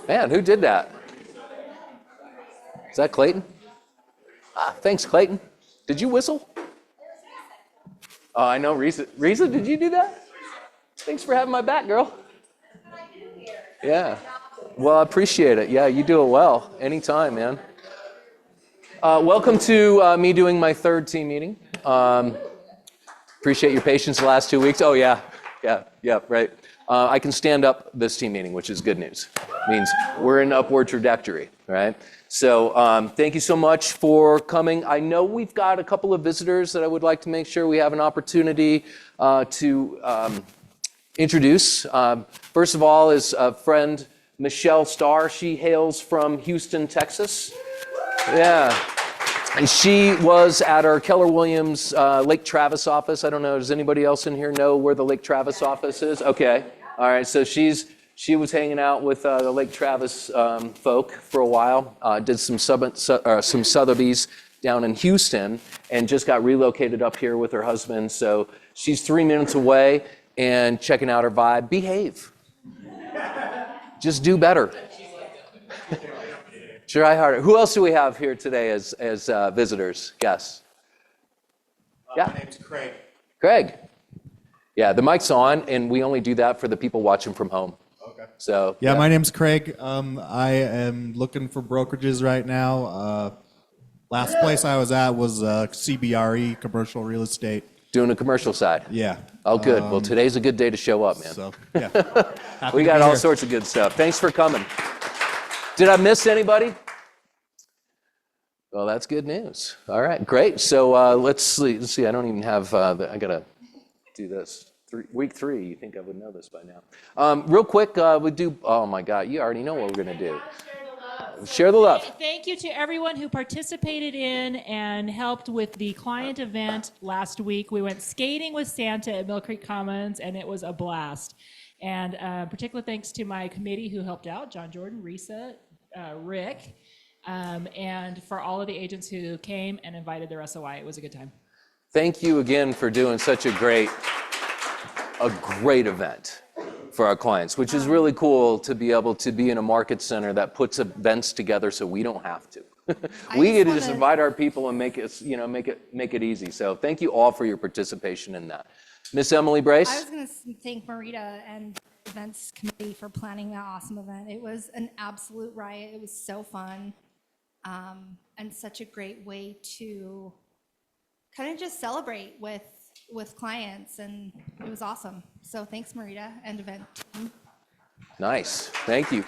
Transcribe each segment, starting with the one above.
Man, who did that? Is that Clayton? Thanks, Clayton. Did you whistle? Oh, I know, Risa. Risa, did you do that? Thanks for having my back, girl. Yeah. Well, I appreciate it. Yeah, you do it well. Anytime, man. Welcome to me doing my third team meeting. Appreciate your patience the last 2 weeks. Oh, yeah, right. I can stand up this team meeting, which is good news. Means we're in upward trajectory, right? So thank you so much for coming. I know we've got a couple of visitors that I would like to make sure we have an opportunity to introduce. First of all is a friend, Michelle Starr. She hails from Houston, Texas. Yeah. And she was at our Keller Williams Lake Travis office. I don't know, does anybody else in here know where the Lake Travis office is? Okay. All right, so she was hanging out with the Lake Travis folk for a while, did some Sotheby's down in Houston, and just got relocated up here with her husband. So she's 3 minutes away and checking out her vibe. Behave. Just do better. Try harder. Who else do we have here today as visitors, guests? Yeah. My name's Craig. Craig. Yeah, the mic's on, and we only do that for the people watching from home. Okay. So. Yeah, my name's Craig. I am looking for brokerages right now. Last place I was at was CBRE, commercial real estate. Doing the commercial side. Yeah. Oh, good. Well, today's a good day to show up, man. So, yeah. We got all sorts of good stuff. Thanks for coming. Did I miss anybody? Well, that's good news. All right, great. So let's see. I don't even have. I gotta do this. Week 3. You think I would know this by now? Real quick, we do. Oh my God, you already know what we're gonna do. Share the love. Thank you to everyone who participated in and helped with the client event last week. We went skating with Santa at Mill Creek Commons, and it was a blast. And particular thanks to my committee who helped out, John Jordan, Risa, Rick, and for all of the agents who came and invited their SOI. It was a good time. Thank you again for doing such a great event for our clients, which is really cool to be able to be in a market center that puts events together so we don't have to. We get to just invite our people and make it easy. So thank you all for your participation in that. Miss Emily Brace? I was going to thank Marita and the events committee for planning that awesome event. It was an absolute riot. It was so fun, and such a great way to kind of just celebrate with clients, and it was awesome. So thanks, Marita and event team. Nice. Thank you.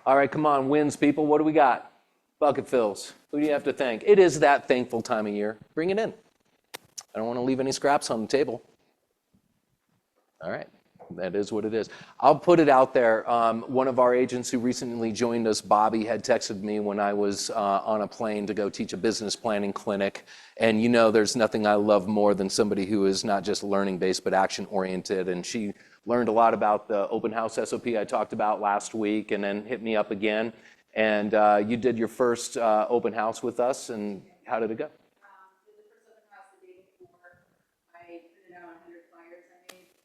All right, come on, wins, people. What do we got? Bucket fills. Who do you have to thank? It is that thankful time of year. Bring it in. I don't want to leave any scraps on the table. All right, that is what it is. I'll put it out there. One of our agents who recently joined us, Bobby, had texted me when I was on a plane to go teach a business planning clinic. And you know, there's nothing I love more than somebody who is not just learning-based, but action-oriented. And she learned a lot about the open house SOP I talked about last week, and then hit me up again. And you did your first open house with us, and how did it go?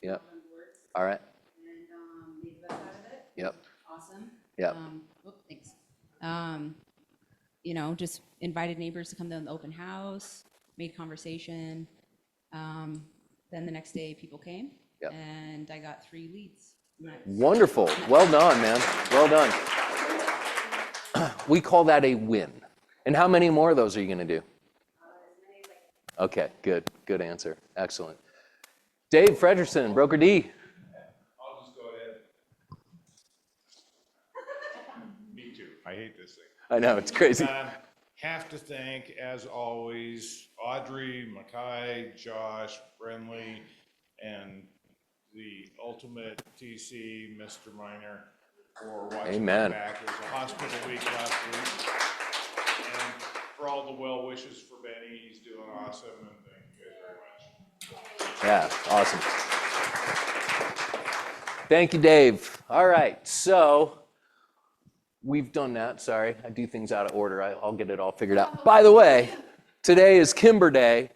Yep. All right. And made the best out of it. Yep. Awesome. Yep. Thanks. Just invited neighbors to come to the open house, made conversation. Then the next day people came. Yep. And I got 3 leads. Wonderful. Well done, man. Well done. We call that a win. And how many more of those are you going to do? Okay, good. Good answer. Excellent. Dave Frederickson, Broker D. I'll just go ahead. Me too. I hate this thing. I know, it's crazy. Have to thank, as always, Audrey, Mackay, Josh, Brenly, and the ultimate TC, Mr. Miner, for watching my back. It was a hospital week last week. And for all the well wishes for Benny, he's doing awesome, and thank you guys very much. Yeah, awesome. Thank you, Dave. All right, so we've done that. Sorry, I do things out of order. I'll get it all figured out. By the way, today is Kimber Day.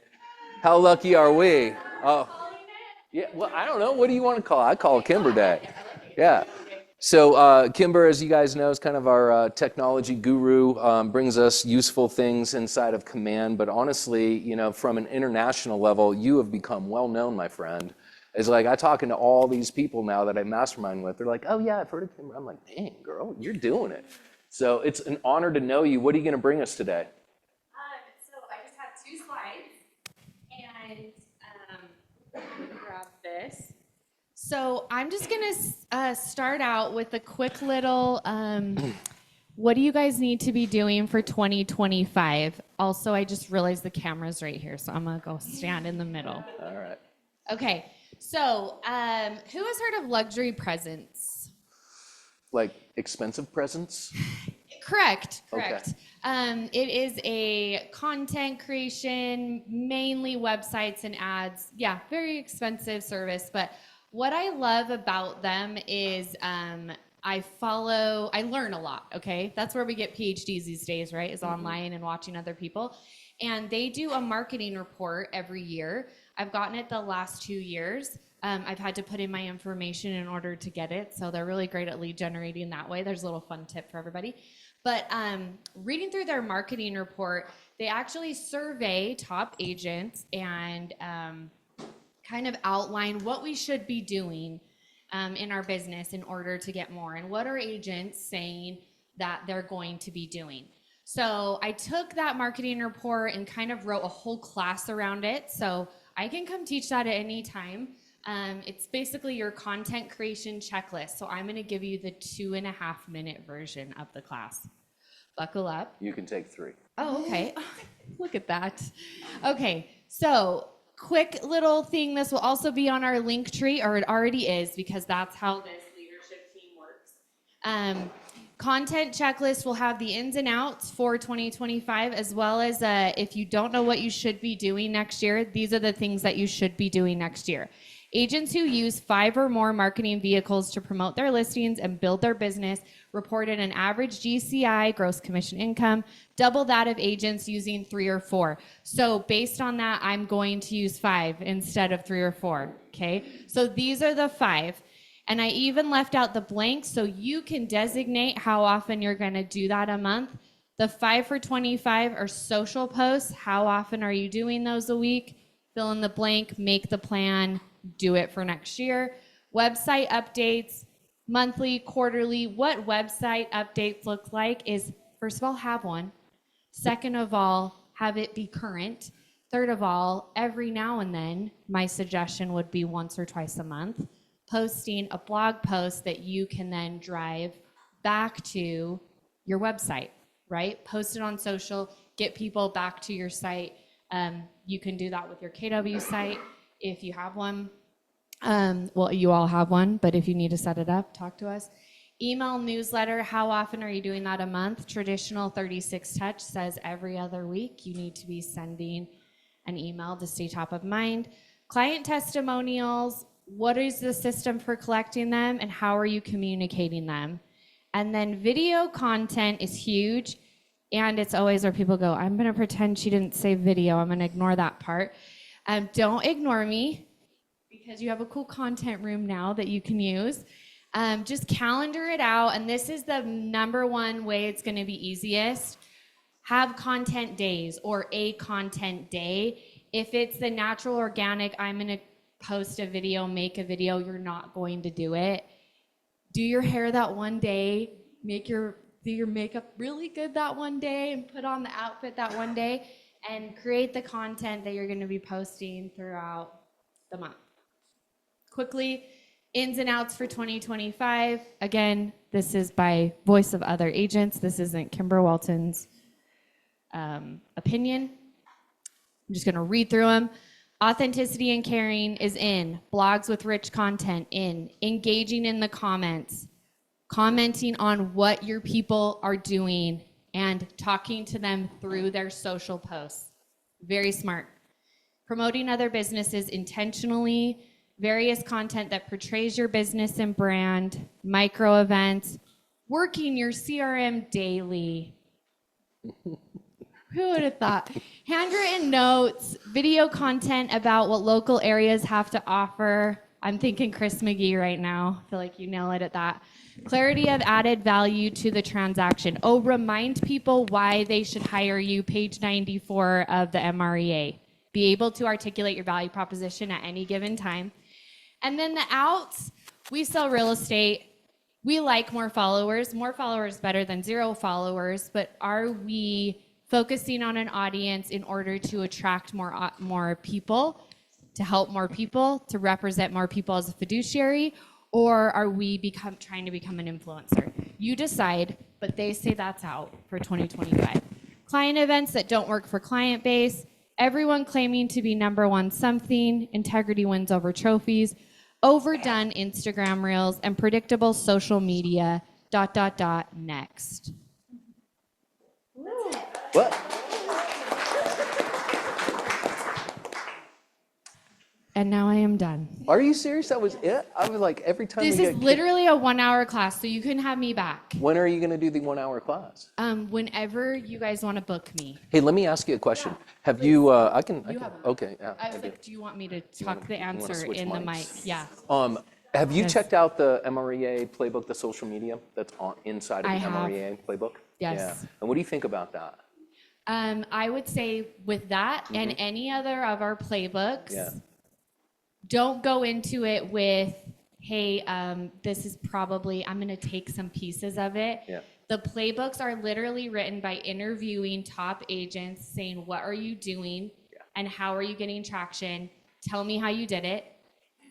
How lucky are we? Oh, yeah. Well, I don't know. What do you want to call it? I call it Kimber Day. Yeah. So Kimber, as you guys know, is kind of our technology guru, brings us useful things inside of Command. But honestly, you know, from an international level, you have become well known, my friend. It's like I'm talking to all these people now that I mastermind with. They're like, "Oh yeah, I've heard of Kimber." I'm like, "Dang, girl, you're doing it." So it's an honor to know you. What are you going to bring us today? So I just have 2 slides, and grab this. So I'm just gonna start out with a quick little, what do you guys need to be doing for 2025? Also, I just realized the camera's right here, so I'm gonna go stand in the middle. All right. Okay, so who has heard of luxury presents? Like expensive presents? Correct. Okay. It is a content creation, mainly websites and ads. Yeah, very expensive service. But what I love about them is I learn a lot, okay? That's where we get PhDs these days, right? Is online and watching other people. And they do a marketing report every year. I've gotten it the last 2 years. I've had to put in my information in order to get it. So they're really great at lead generating that way. There's a little fun tip for everybody. But reading through their marketing report, they actually survey top agents and kind of outline what we should be doing in our business in order to get more, and what are agents saying that they're going to be doing. So I took that marketing report and kind of wrote a whole class around it. So I can come teach that at any time. It's basically your content creation checklist. So I'm going to give you the 2.5-minute version of the class. Buckle up. You can take 3. Oh, okay. Look at that. Okay, so quick little thing. This will also be on our link tree, or it already is, because that's how this leadership team works. Content checklist will have the ins and outs for 2025, as well as if you don't know what you should be doing next year, these are the things that you should be doing next year. Agents who use 5 or more marketing vehicles to promote their listings and build their business reported an average GCI, gross commission income, double that of agents using 3 or 4. So based on that, I'm going to use 5 instead of 3 or 4, okay? So these are the 5. And I even left out the blanks so you can designate how often you're gonna do that a month. The 5 for 25 are social posts. How often are you doing those a week? Fill in the blank, make the plan, do it for next year. Website updates, monthly, quarterly. What website updates look like is, first of all, have one. Second of all, have it be current. Third of all, every now and then, my suggestion would be once or twice a month, posting a blog post that you can then drive back to your website, right? Post it on social, get people back to your site. You can do that with your KW site if you have one. Well, you all have one, but if you need to set it up, talk to us. Email newsletter, how often are you doing that a month? Traditional 36 touch says every other week you need to be sending an email to stay top of mind. Client testimonials, what is the system for collecting them and how are you communicating them? And then video content is huge, and it's always where people go, I'm gonna pretend she didn't say video, I'm gonna ignore that part. Don't ignore me, because you have a cool content room now that you can use. Just calendar it out, and this is the number one way it's gonna be easiest. Have content days or a content day. If it's the natural organic, I'm gonna post a video, make a video, you're not going to do it. Do your hair that one day, do your makeup really good that one day, and put on the outfit that one day, and create the content that you're gonna be posting throughout the month. Quickly, ins and outs for 2025. Again, this is by voice of other agents. This isn't Kimber Walton's opinion. I'm just gonna read through them. Authenticity and caring is in. Blogs with rich content in. Engaging in the comments. Commenting on what your people are doing and talking to them through their social posts. Very smart. Promoting other businesses intentionally. Various content that portrays your business and brand. Micro events. Working your CRM daily. Who would have thought? Handwritten notes, video content about what local areas have to offer, I'm thinking Chris McGee right now. I feel like you nail it at that. Clarity of added value to the transaction. Oh, remind people why they should hire you, page 94 of the MREA. Be able to articulate your value proposition at any given time. And then the outs, we sell real estate. We like more followers better than 0 followers, but are we focusing on an audience in order to attract more people, to help more people, to represent more people as a fiduciary, or are we trying to become an influencer? You decide, but they say that's out for 2025. Client events that don't work for client base, everyone claiming to be number one something, integrity wins over trophies, overdone Instagram reels, and predictable social media, ... next. What? And now I am done. Are you serious? That was it? I was like, every time This we is get literally a 1-hour class, so you can have me back. When are you going to do the 1-hour class? Whenever you guys want to book me. Hey, let me ask you a question. Have you, I can, You have one. okay, yeah. I was like, do you want me to talk the you wanna answer switch in the mics? mic? Yeah. Have you Yes. checked out the MREA playbook, the social media that's inside of the I have. MREA playbook? Yes. Yeah. And what do you think about that? I would say with that and any other of our playbooks, Yeah. don't go into it with, hey, this is probably, I'm going to take some pieces of it. Yeah. The playbooks are literally written by interviewing top agents saying, what are you doing and how are you getting traction? Tell me how you did it.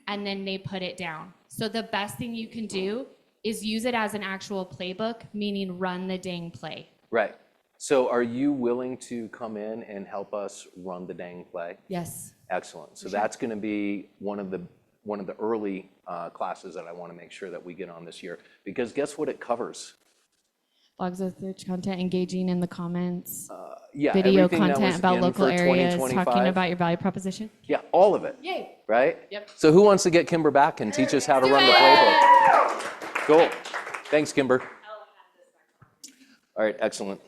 And then they put it down. So the best thing you can do is use it as an actual playbook, meaning run the dang play. Right. So are you willing to come in and help us run the dang play? Yes. Excellent. So that's going to be one of the early classes that I want to make sure that we get on this year, because guess what it covers? Blogs with rich content, engaging in the comments, Yeah, video everything that was content about in local for areas, 2025. talking about your value proposition. Yeah, all of it. Yay. Right? Yep. So who wants to get Kimber back and teach us how to run the playbook? Cool. Thanks, Kimber. All right, excellent.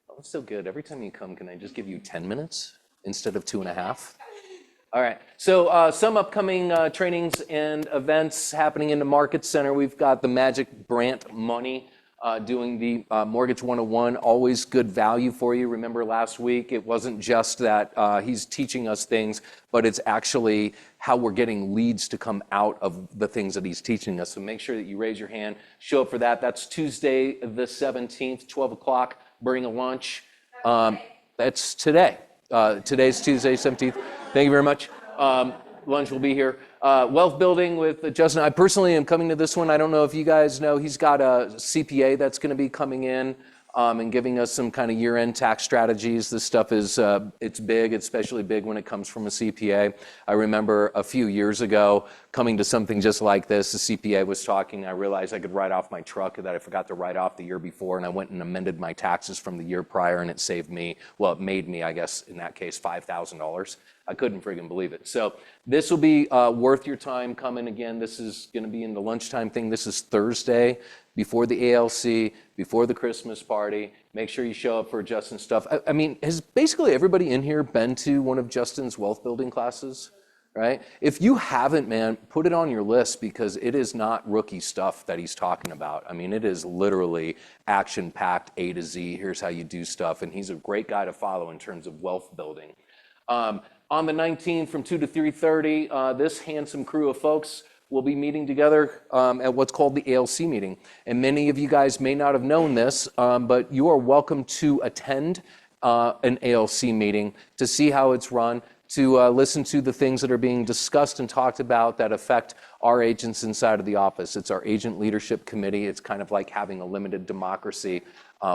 Oh, it's so good. Every time you come, can I just give you 10 minutes instead of 2.5? All right. So some upcoming trainings and events happening in the Market Center. We've got the Magic Brant Money doing the Mortgage 101, always good value for you. Remember last week, it wasn't just that he's teaching us things, but it's actually how we're getting leads to come out of the things that he's teaching us. So make sure that you raise your hand, show up for that. That's Tuesday the 17th, 12 o'clock. Bring a lunch. That's today. Today's Tuesday, 17th. Thank you very much. Lunch will be here. Wealth building with Justin. I personally am coming to this one. I don't know if you guys know, he's got a CPA that's going to be coming in and giving us some kind of year-end tax strategies. This stuff is, it's big, especially big when it comes from a CPA. I remember a few years ago coming to something just like this. The CPA was talking. I realized I could write off my truck that I forgot to write off the year before, and I went and amended my taxes from the year prior, and it saved me, well, it made me, I guess, in that case, $5,000. I couldn't friggin' believe it. So this will be worth your time coming again. This is going to be in the lunchtime thing. This is Thursday before the ALC, before the Christmas party. Make sure you show up for Justin's stuff. I mean, has basically everybody in here been to one of Justin's wealth building classes? Right? If you haven't, man, put it on your list, because it is not rookie stuff that he's talking about. I mean, it is literally action-packed A to Z. Here's how you do stuff. And he's a great guy to follow in terms of wealth building. On the 19th from 2 to 3:30, this handsome crew of folks will be meeting together at what's called the ALC meeting. And many of you guys may not have known this, but you are welcome to attend an ALC meeting to see how it's run, to listen to the things that are being discussed and talked about that affect our agents inside of the office. It's our agent leadership committee. It's kind of like having a limited democracy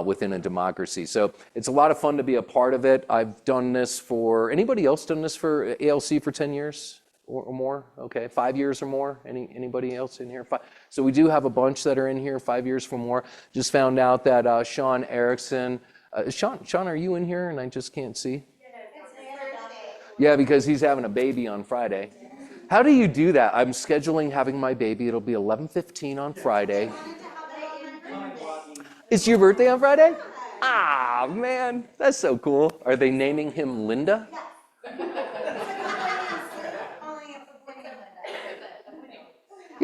within a democracy. So it's a lot of fun to be a part of it. I've done this for, anybody else done this for ALC for 10 years or more? Okay, 5 years or more? Anybody else in here? So we do have a bunch that are in here 5 years or more. Just found out that Sean Erickson, Sean, are you in here and I just can't see? Yeah, because he's having a baby on Friday. How do you do that? I'm scheduling having my baby. It'll be 11:15 on Friday. It's your birthday on Friday? Ah, man, that's so cool. Are they naming him Linda?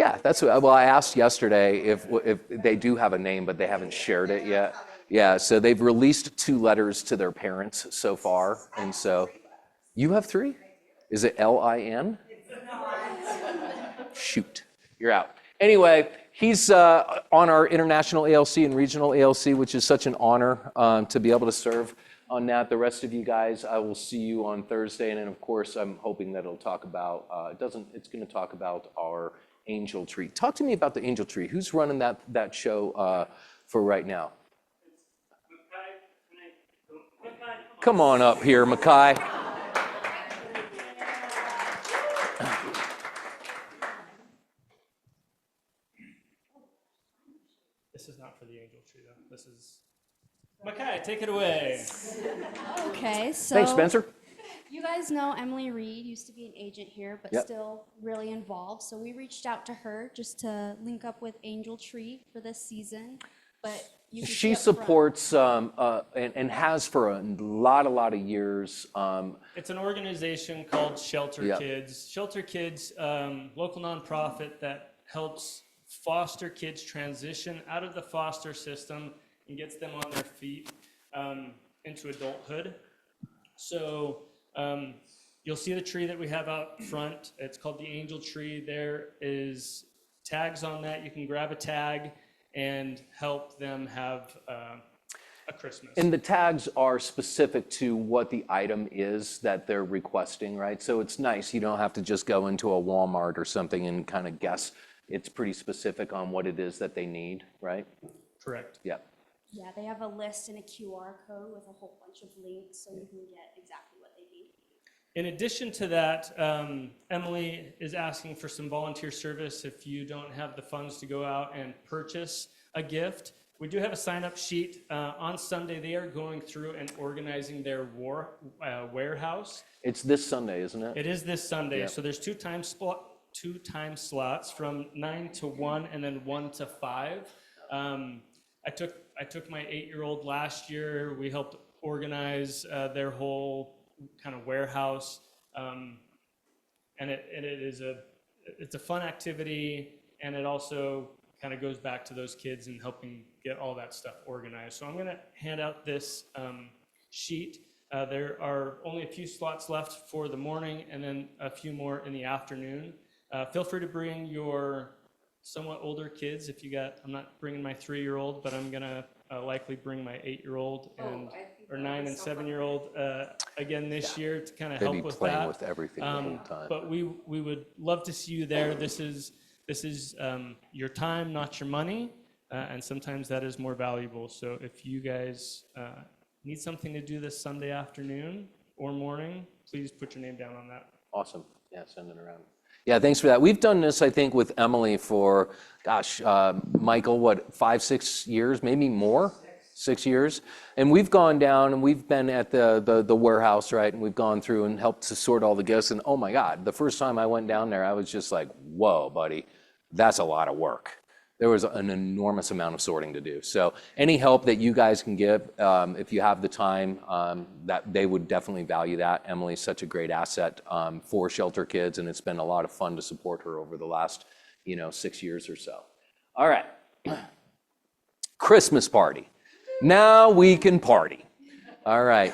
Yeah, that's what, well, I asked yesterday if they do have a name, but they haven't shared it yet. Yeah, so they've released 2 letters to their parents so far, and so, you have 3? Is it LIN? Shoot, you're out. Anyway, he's on our international ALC and regional ALC, which is such an honor to be able to serve on that. The rest of you guys, I will see you on Thursday, and then of course, I'm hoping that it'll talk about, it's gonna talk about our Angel Tree. Talk to me about the Angel Tree. Who's running that show for right now? Come on up here, Makai. This is not for the Angel Tree, though. This is... Makai, take it away. Okay, so Thanks, Spencer. you guys know Emily Reed used to be an agent here, but Yep. still really involved. So we reached out to her just to link up with Angel Tree for this season. But you can see She up front- supports and has for a lot of years. It's an organization called Shelter Yep. Kids. Shelter Kids, local nonprofit that helps foster kids transition out of the foster system and gets them on their feet into adulthood. So you'll see the tree that we have out front. It's called the Angel Tree. There is tags on that. You can grab a tag and help them have a Christmas. And the tags are specific to what the item is that they're requesting, right? So it's nice. You don't have to just go into a Walmart or something and kind of guess. It's pretty specific on what it is that they need, right? Correct. Yeah. Yeah, they have a list and a QR code with a whole bunch of links so you can get exactly what they need. In addition to that, Emily is asking for some volunteer service if you don't have the funds to go out and purchase a gift. We do have a sign-up sheet. On Sunday, they are going through and organizing their warehouse. It's this Sunday, isn't it? It is this Sunday, Yeah. so there's two time slots from 9 to 1 and then 1 to 5. I took my 8-year-old last year. We helped organize their whole kind of warehouse, and it's a fun activity, and it also kind of goes back to those kids and helping get all that stuff organized. So I'm going to hand out this sheet. There are only a few slots left for the morning, and then a few more in the afternoon. Feel free to bring your somewhat older kids if you got. I'm not bringing my 3-year-old, but I'm gonna likely bring my 8-year-old and or 9 and 7-year-old again this year to kind of They'd help be with playing that. with everything the whole time. But we would love to see you there. This is your time, not your money, and sometimes that is more valuable. So if you guys need something to do this Sunday afternoon or morning, please put your name down on that. Awesome. Yeah, send it around. Yeah, thanks for that. We've done this, I think, with Emily for, gosh, Michael, what, 5, 6 years, maybe more? 6 years. And we've gone down and we've been at the warehouse, right? And we've gone through and helped to sort all the gifts. And oh my God, the first time I went down there, I was just like, whoa, buddy, that's a lot of work. There was an enormous amount of sorting to do. So any help that you guys can give, if you have the time, that they would definitely value that. Emily's such a great asset for Shelter Kids, and it's been a lot of fun to support her over the last, 6 years or so. All right, Christmas party. Now we can party. All right,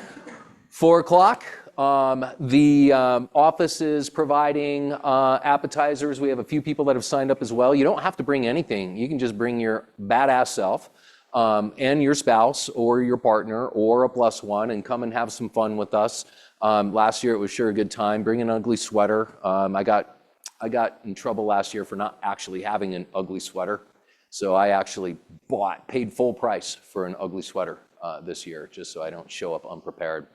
4 o'clock. The office is providing appetizers. We have a few people that have signed up as well. You don't have to bring anything. You can just bring your badass self and your spouse or your partner or a +1 and come and have some fun with us. Last year it was sure a good time. Bring an ugly sweater. I got in trouble last year for not actually having an ugly sweater. So I actually paid full price for an ugly sweater this year, just so I don't show up unprepared.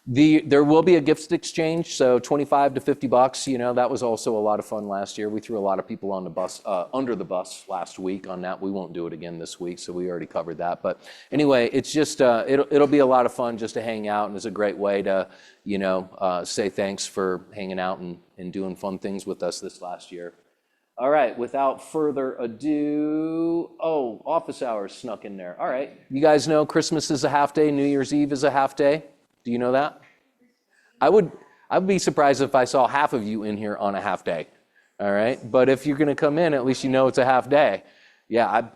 There will be a gift exchange, so $25 to $50. That was also a lot of fun last year. We threw a lot of people on the bus, under the bus last week on that. We won't do it again this week, so we already covered that. But anyway, it's just it'll be a lot of fun just to hang out, and it's a great way to say thanks for hanging out and doing fun things with us this last year. All right, without further ado, office hours snuck in there. All right, you guys know Christmas is a half day, New Year's Eve is a half day. Do you know that? I would be surprised if I saw half of you in here on a half day, all right? But if you're going to come in, at least you know it's a half day. Yeah,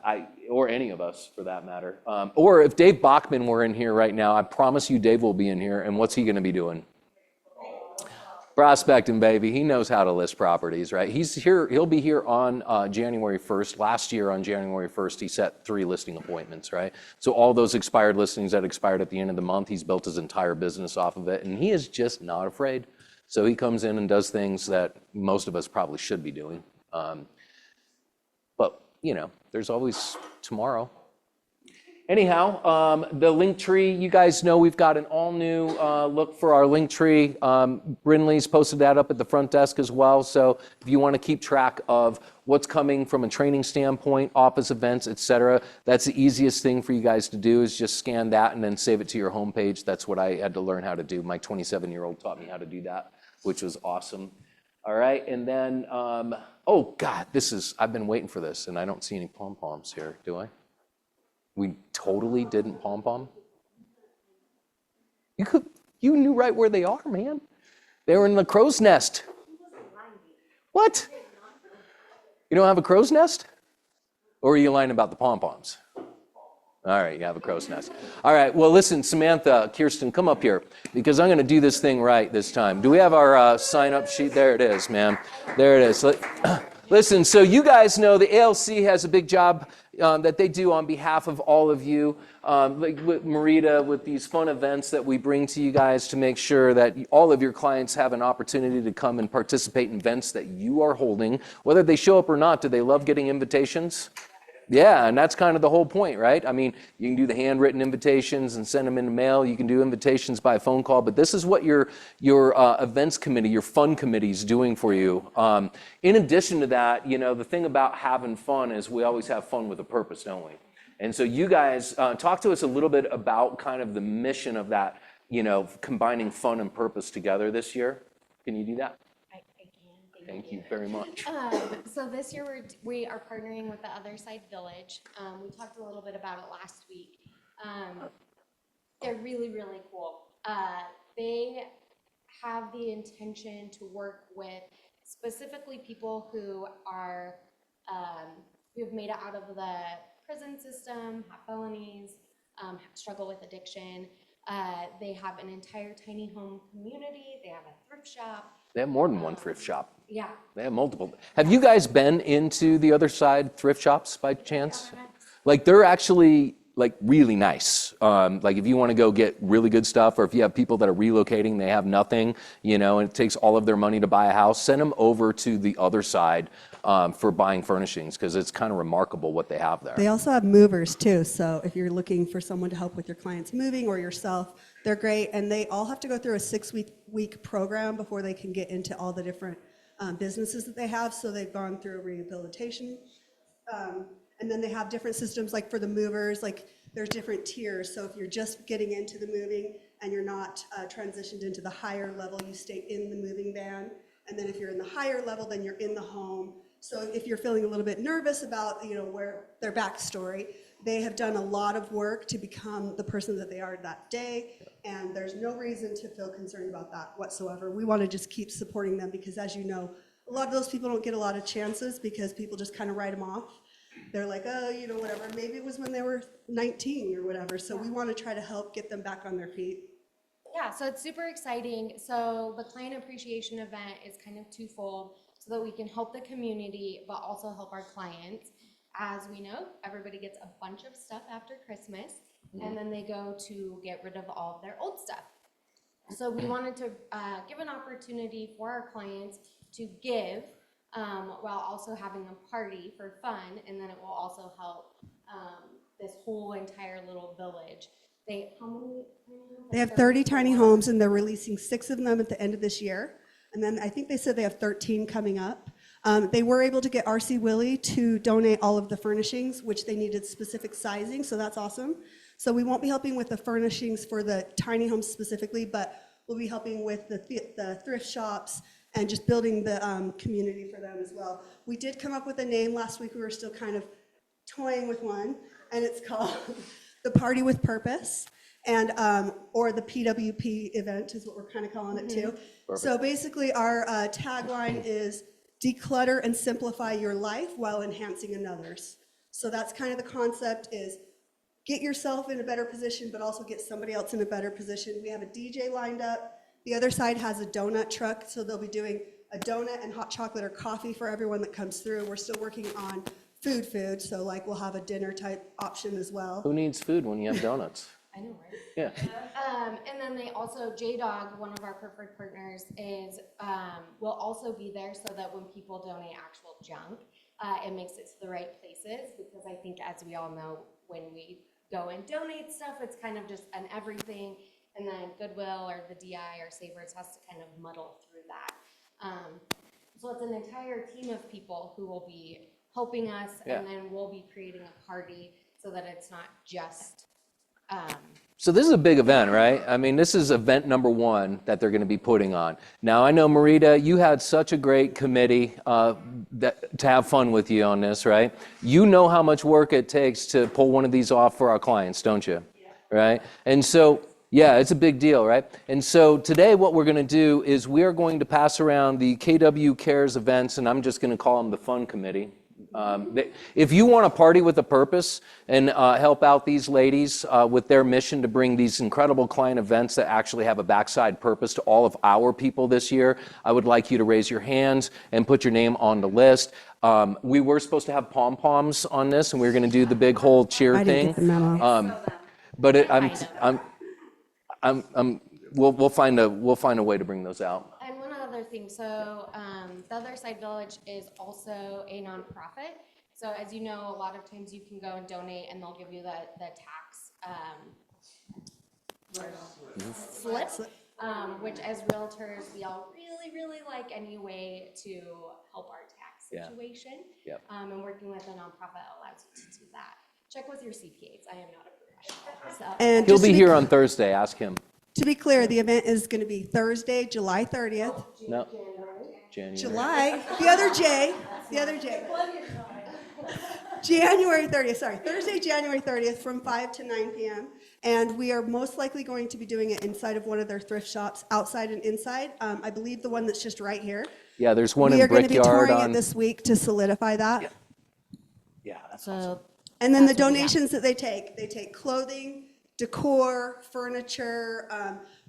or any of us for that matter. Or if Dave Bachman were in here right now, I promise you Dave will be in here, and what's he going to be doing? Prospecting, baby. He knows how to list properties, right? He's here. He'll be here on January 1st. Last year on January 1st, he set 3 listing appointments, right? So all those expired listings that expired at the end of the month, he's built his entire business off of it, and he is just not afraid. So he comes in and does things that most of us probably should be doing. But, you know, there's always tomorrow. Anyhow, the Linktree, you guys know we've got an all-new look for our Linktree. Brinley's posted that up at the front desk as well. So if you want to keep track of what's coming from a training standpoint, office events, etc., that's the easiest thing for you guys to do is just scan that and then save it to your homepage. That's what I had to learn how to do. My 27-year-old taught me how to do that, which was awesome. All right, and then, oh God, I've been waiting for this, and I don't see any pom-poms here, do I? We totally didn't pom-pom? You knew right where they are, man. They were in the crow's nest. What? You don't have a crow's nest? Or are you lying about the pom-poms? All right, you have a crow's nest. All right, well, listen, Samantha, Kirsten, come up here, because I'm going to do this thing right this time. Do we have our sign-up sheet? There it is, man. There it is. Listen, so you guys know the ALC has a big job that they do on behalf of all of you, like with Marita, with these fun events that we bring to you guys to make sure that all of your clients have an opportunity to come and participate in events that you are holding. Whether they show up or not, do they love getting invitations? Yeah, and that's kind of the whole point, right? I mean, you can do the handwritten invitations and send them in the mail. You can do invitations by phone call, but this is what your events committee, your fun committee is doing for you. In addition to that, you know, the thing about having fun is we always have fun with a purpose, don't we? And so you guys, talk to us a little bit about kind of the mission of that, you know, combining fun and purpose together this year. Can you do that? Thank you very much. So this year we are partnering with the Other Side Village. We talked a little bit about it last week. They're really, really cool. They have the intention to work with specifically people who are who have made it out of the prison system, have felonies, struggle with addiction. They have an entire tiny home community. They have a thrift shop. They have more than one thrift shop. Yeah. They have multiple. Have you guys been into the Other Side thrift shops by chance? Like they're actually like really nice. Like if you want to go get really good stuff, or if you have people that are relocating, they have nothing, you know, and it takes all of their money to buy a house, send them over to the Other Side for buying furnishings, because it's kind of remarkable what they have there. They also have movers too, so if you're looking for someone to help with your clients moving or yourself, they're great, and they all have to go through a 6-week program before they can get into all the different businesses that they have. So they've gone through a rehabilitation, and then they have different systems, like for the movers, like there's different tiers. So if you're just getting into the moving and you're not transitioned into the higher level, you stay in the moving van, and then if you're in the higher level, then you're in the home. So if you're feeling a little bit nervous about, you know, where their backstory, they have done a lot of work to become the person that they are that day, and there's no reason to feel concerned about that whatsoever. We want to just keep supporting them because, as you know, a lot of those people don't get a lot of chances because people just kind of write them off. They're like, oh, you know, whatever. Maybe it was when they were 19 or whatever. So we want to try to help get them back on their feet. Yeah, so it's super exciting. So the client appreciation event is kind of twofold, so that we can help the community, but also help our clients. As we know, everybody gets a bunch of stuff after Christmas, and then they go to get rid of all of their old stuff. So we wanted to give an opportunity for our clients to give while also having a party for fun, and then it will also help this whole entire little village. How many? They have 30 tiny homes, and they're releasing 6 of them at the end of this year. And then I think they said they have 13 coming up. They were able to get RC Willey to donate all of the furnishings, which they needed specific sizing, so that's awesome. So we won't be helping with the furnishings for the tiny homes specifically, but we'll be helping with the thrift shops and just building the community for them as well. We did come up with a name last week. We were still kind of toying with one, and it's called the Party with Purpose, and or the PWP event is what we're kind of calling it too. Perfect. So basically our tagline is declutter and simplify your life while enhancing another's. So that's kind of the concept is get yourself in a better position, but also get somebody else in a better position. We have a DJ lined up. The other side has a donut truck, so they'll be doing a donut and hot chocolate or coffee for everyone that comes through. We're still working on food, so like we'll have a dinner type option as well. Who needs food when you have donuts? I know, right? Yeah. And then they also, JDog, one of our preferred partners, will also be there so that when people donate actual junk, it makes it to the right places, because I think, as we all know, when we go and donate stuff, it's kind of just an everything, and then Goodwill or the DI or Savers has to kind of muddle through that. So it's an entire team of people who will be helping us, and then we'll be creating a party so that it's not just So this is a big event, right? I mean, this is event number 1 that they're going to be putting on. Now, I know, Marita, you had such a great committee to have fun with you on this, right? You know how much work it takes to pull one of these off for our clients, don't you? Yeah. Right? And so, yeah, it's a big deal, right? And so today what we're going to do is we are going to pass around the KW Cares events, and I'm just going to call them the Fun Committee. If you want to party with a purpose and help out these ladies with their mission to bring these incredible client events that actually have a backside purpose to all of our people this year, I would like you to raise your hands and put your name on the list. We were supposed to have pom-poms on this, and we were going to do the big whole cheer I thing. didn't get the memo. But we'll find a way to bring those out. And one other thing, so the Other Side Village is also a nonprofit. So as you know, a lot of times you can go and donate, and they'll give you the tax slip, which as realtors, we all really, really like any way to help our tax situation. Yep. And working with a nonprofit allows you to do that. Check with your CPAs. I am not a professional. So. And He'll just to be here on Thursday. Ask him. To be clear, the event is going to be Thursday, July 30th. No. January. July, the other J. January 30th, sorry, Thursday, January 30th from 5 to 9 p.m. And we are most likely going to be doing it inside of one of their thrift shops, outside and inside. I believe the one that's just right here. Yeah, there's one We in are going to be Brickyard touring on. it this week to solidify that. Yeah, that's awesome. And then the donations that they take clothing, decor, furniture.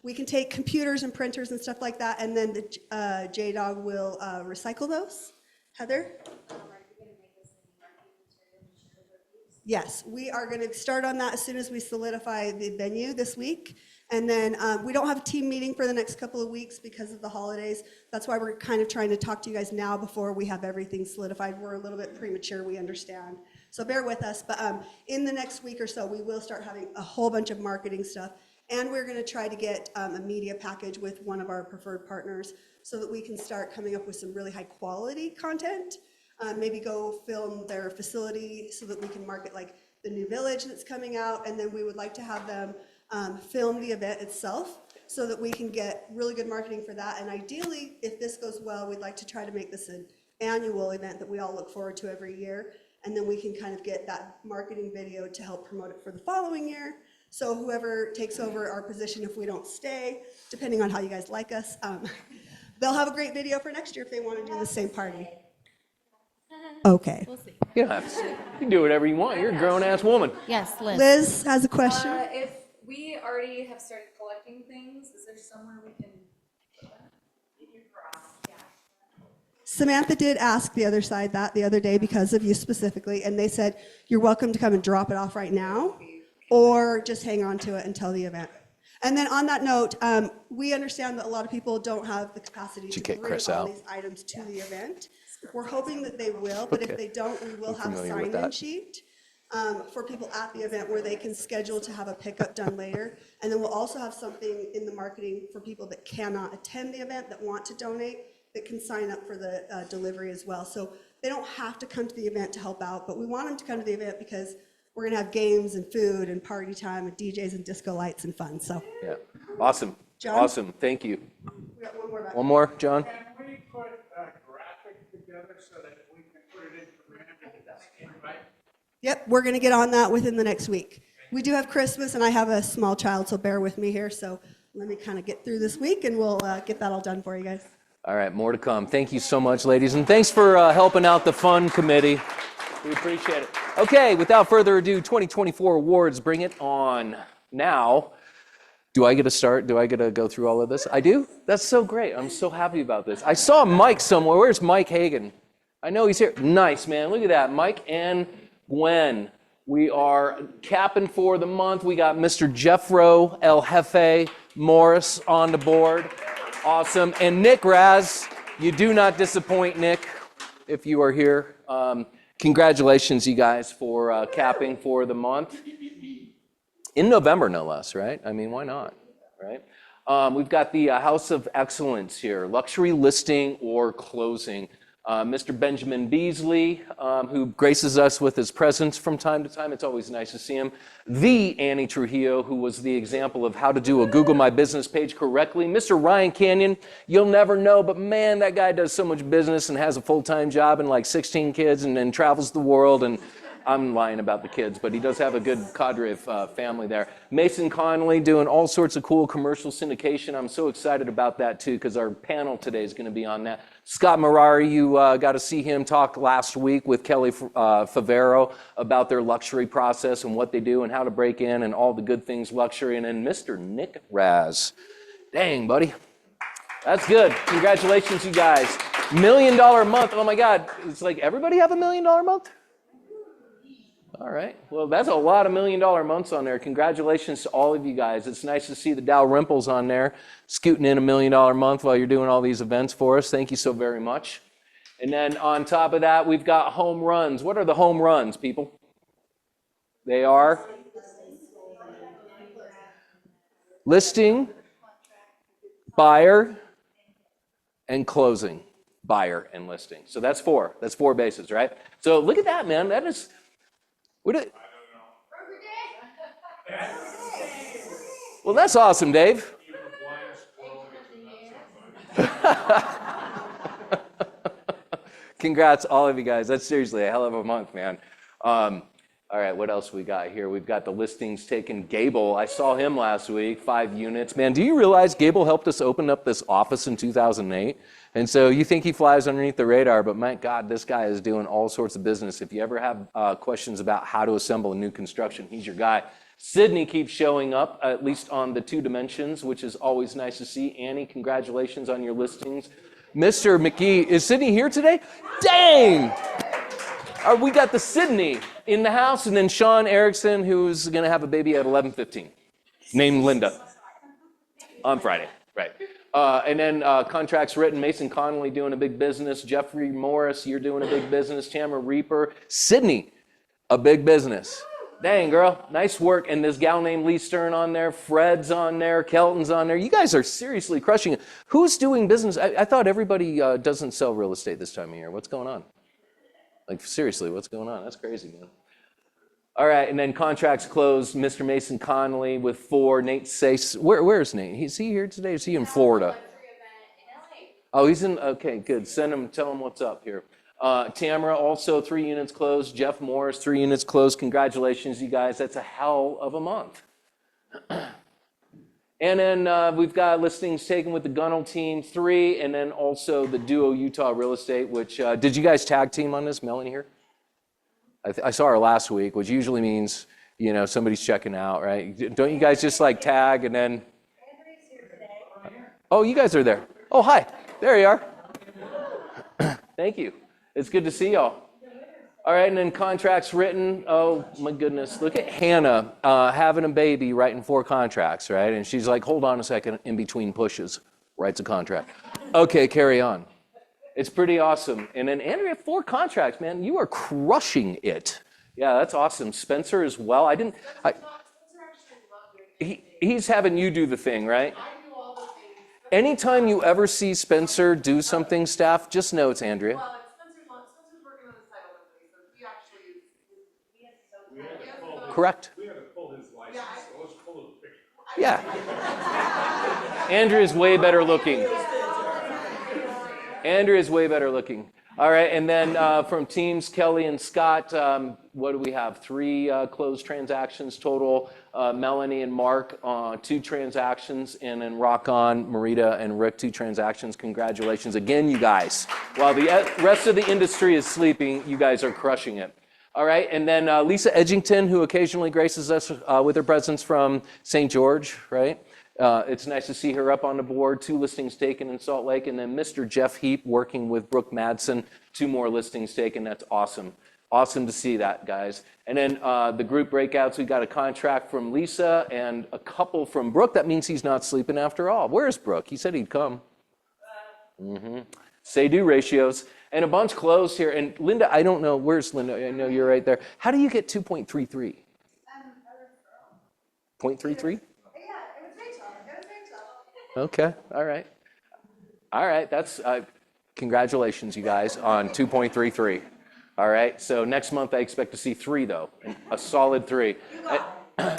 We can take computers and printers and stuff like that, and then the JDog will recycle those. Heather? Yes, we are going to start on that as soon as we solidify the venue this week. And then we don't have a team meeting for the next couple of weeks because of the holidays. That's why we're kind of trying to talk to you guys now before we have everything solidified. We're a little bit premature, we understand. So bear with us. But in the next week or so, we will start having a whole bunch of marketing stuff. And we're going to try to get a media package with one of our preferred partners so that we can start coming up with some really high quality content. Maybe go film their facility so that we can market like the new village that's coming out. And then we would like to have them film the event itself so that we can get really good marketing for that. And ideally, if this goes well, we'd like to try to make this an annual event that we all look forward to every year. And then we can kind of get that marketing video to help promote it for the following year. So whoever takes over our position, if we don't stay, depending on how you guys like us, they'll have a great video for next year if they want to do the same party. Okay. We'll see. You don't have to say. You can do whatever you want. You're a grown-ass woman. Yes, Liz. Liz has a question. If we already have started collecting things, is there somewhere we can put that? Samantha did ask the other side that the other day because of you specifically, and they said, you're welcome to come and drop it off right now, or just hang on to it until the event. And then on that note, we understand that a lot of people don't have the capacity to kick bring Chris all out? these items to the event. We're hoping that they will, but if Okay. they don't, we will I'm have a familiar with sign-in that. sheet for people at the event where they can schedule to have a pickup done later. And then we'll also have something in the marketing for people that cannot attend the event, that want to donate, that can sign up for the delivery as well. So they don't have to come to the event to help out, but we want them to come to the event because we're gonna have games and food and party time and DJs and disco lights and fun, so. Yeah. Awesome. John? Awesome. Thank you. We got one more back. One more, John? Can we put a graphic together so that we can put it into Brandon, right? Yep, we're gonna get on that within the next week. We do have Christmas and I have a small child, so bear with me here, so let me kind of get through this week and we'll get that all done for you guys. All right, more to come. Thank you so much, ladies, and thanks for helping out the fun committee. We appreciate it. Okay, without further ado, 2024 awards, bring it on. Now, do I get to start? Do I get to go through all of this? I do? That's so great. I'm so happy about this. I saw Mike somewhere. Where's Mike Hagan? I know he's here. Nice, man. Look at that. Mike and Gwen. We are capping for the month. We got Mr. Jeffro El Jefe Morris on the board. Awesome. And Nick Raz, you do not disappoint, Nick, if you are here. Congratulations, you guys, for capping for the month. In November, no less, right? I mean, why not, right? We've got the House of Excellence here, luxury listing or closing. Mr. Benjamin Beasley, who graces us with his presence from time to time. It's always nice to see him. The Annie Trujillo, who was the example of how to do a Google My Business page correctly. Mr. Ryan Canyon, you'll never know, but man, that guy does so much business and has a full-time job and like 16 kids and travels the world. And I'm lying about the kids, but he does have a good cadre of family there. Mason Connolly doing all sorts of cool commercial syndication. I'm so excited about that too, because our panel today is going to be on that. Scott Marari, you got to see him talk last week with Kelly Favero about their luxury process and what they do and how to break in and all the good things luxury. And then Mr. Nick Raz. Dang, buddy. That's good. Congratulations, you guys. $1 million month. Oh my God. It's like everybody have $1 million month? All right. Well, that's a lot of $1 million months on there. Congratulations to all of you guys. It's nice to see the Dalrymples on there scooting in $1 million month while you're doing all these events for us. Thank you so very much. And then on top of that, we've got home runs. What are the home runs, people? They are listing, buyer, and closing. Buyer and listing. So that's four. That's 4 bases, right? So look at that, man. That is... Well, that's awesome, Dave. Congrats, all of you guys. That's seriously a hell of a month, man. All right, what else we got here? We've got the listings taken. Gable, I saw him last week, 5 units. Man, do you realize Gable helped us open up this office in 2008? And so you think he flies underneath the radar, but my God, this guy is doing all sorts of business. If you ever have questions about how to assemble a new construction, he's your guy. Sydney keeps showing up, at least on the 2 dimensions, which is always nice to see. Annie, congratulations on your listings. Mr. McGee, is Sydney here today? Dang! We got the Sydney in the house, and then Sean Erickson, who's going to have a baby at 11:15, named Linda, on Friday, right. And then contracts written, Mason Connolly doing a big business, Jeffrey Morris, you're doing a big business, Tamara Reaper, Sydney, a big business. Dang, girl, nice work. And this gal named Lee Stern on there, Fred's on there, Kelton's on there. You guys are seriously crushing it. Who's doing business? I thought everybody doesn't sell real estate this time of year. What's going on? Like, seriously, what's going on? That's crazy, man. All right, and then contracts closed. Mr. Mason Connolly with 4. Nate Sace. Where's Nate? Is he here today? Is he in Florida? Oh, he's in. Okay, good. Send him. Tell him what's up here. Tamara also 3 units closed. Jeff Morris 3 units closed. Congratulations, you guys. That's a hell of a month. And then we've got listings taken with the Gunnell team 3, and then also the Duo Utah Real Estate. Which did you guys tag team on this? Melanie here. I saw her last week, which usually means, you know, somebody's checking out, right? Don't you guys just like tag and then? Andrew's here today. Oh, you guys are there. Oh, hi. There you are. Thank you. It's good to see y'all. All right, and then contracts written. Oh, my goodness. Look at Hannah having a baby, writing 4 contracts, right? And she's like, hold on a second, in between pushes, writes a contract. Okay, carry on. It's pretty awesome. And then Andrea, 4 contracts, man. You are crushing it. Yeah, that's awesome. Spencer as well. He's having you do the thing, right? I do all the things. Anytime you ever see Spencer do something, staff, just know it's Andrea. Well, Spencer's working on his title company, so he actually is. Correct. We had to pull his license, so let's pull his picture. Yeah. Andrea's way better looking. Andrea's way better looking. All right, and then from teams, Kelly and Scott, what do we have? 3 closed transactions total. Melanie and Mark, 2 transactions, and then Rock On, Marita, and Rick, 2 transactions. Congratulations again, you guys. While the rest of the industry is sleeping, you guys are crushing it. All right, and then Lisa Edgington, who occasionally graces us with her presence from St. George, right? It's nice to see her up on the board. 2 listings taken in Salt Lake, and then Mr. Jeff Heap working with Brooke Madsen, 2 more listings taken. That's awesome. Awesome to see that, guys. And then the group breakouts, we got a contract from Lisa and a couple from Brooke. That means he's not sleeping after all. Where's Brooke? He said he'd come. Say-do ratios. And a bunch closed here. And Linda, I don't know. Where's Linda? I know you're right there. How do you get 2.33? 0.33? Okay, all right. All right, that's, congratulations, you guys, on 2.33. All right, so next month I expect to see 3, though, a solid 3.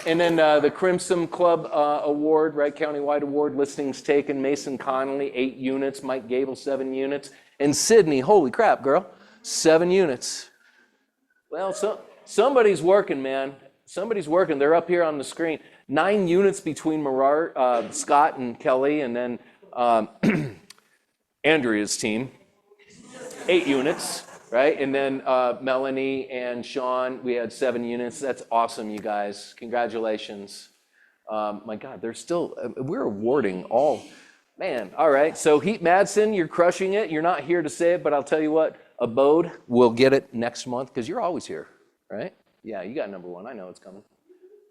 And then the Crimson Club Award, right, countywide award, listings taken, Mason Connolly, 8 units, Mike Gable, 7 units, and Sydney, holy crap, girl, 7 units. Well, somebody's working, man. Somebody's working. They're up here on the screen. 9 units between Scott and Kelly, and then Andrea's team. 8 units, right? And then Melanie and Sean, we had 7 units. That's awesome, you guys. Congratulations. My God, they're still, we're awarding all, man. All right, so Heat Madsen, you're crushing it. You're not here to say it, but I'll tell you what, Abode will get it next month because you're always here, right? Yeah, you got number 1. I know it's coming.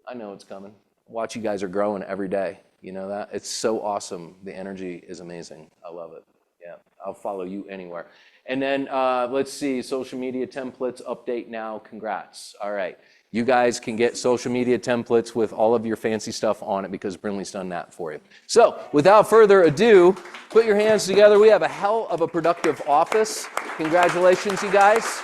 I know it's coming. Watch, you guys are growing every day. You know that? It's so awesome. The energy is amazing. I love it. Yeah, I'll follow you anywhere. And then let's see, social media templates update now. Congrats. All right. You guys can get social media templates with all of your fancy stuff on it because Brinley's done that for you. So without further ado, put your hands together. We have a hell of a productive office. Congratulations, you guys.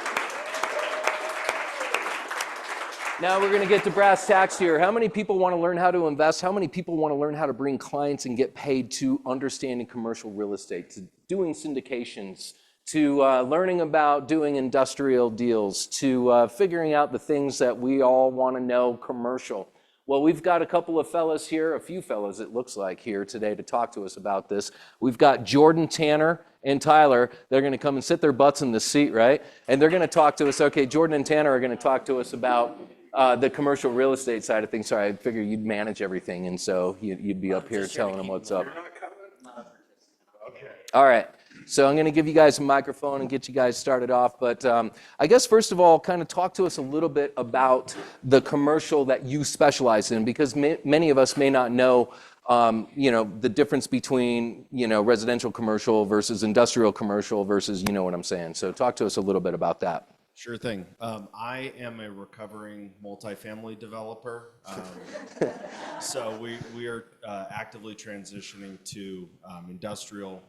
Now we're going to get to brass tacks here. How many people want to learn how to invest? How many people want to learn how to bring clients and get paid to understanding commercial real estate, to doing syndications, to learning about doing industrial deals, to figuring out the things that we all want to know commercial? Well, we've got a couple of fellas here, a few fellas it looks like here today to talk to us about this. We've got Jordan, Tanner, and Tyler. They're going to come and sit their butts in the seat, right? And they're going to talk to us. Okay, Jordan and Tanner are going to talk to us about the commercial real estate side of things. Sorry, I figured you'd manage everything, and so you'd be up here telling them what's up. All right. So I'm going to give you guys a microphone and get you guys started off. But I guess first of all, kind of talk to us a little bit about the commercial that you specialize in, because many of us may not know, the difference between, residential commercial versus industrial commercial versus, you know what I'm saying. So talk to us a little bit about that. Sure thing. I am a recovering multifamily developer. So we are actively transitioning to industrial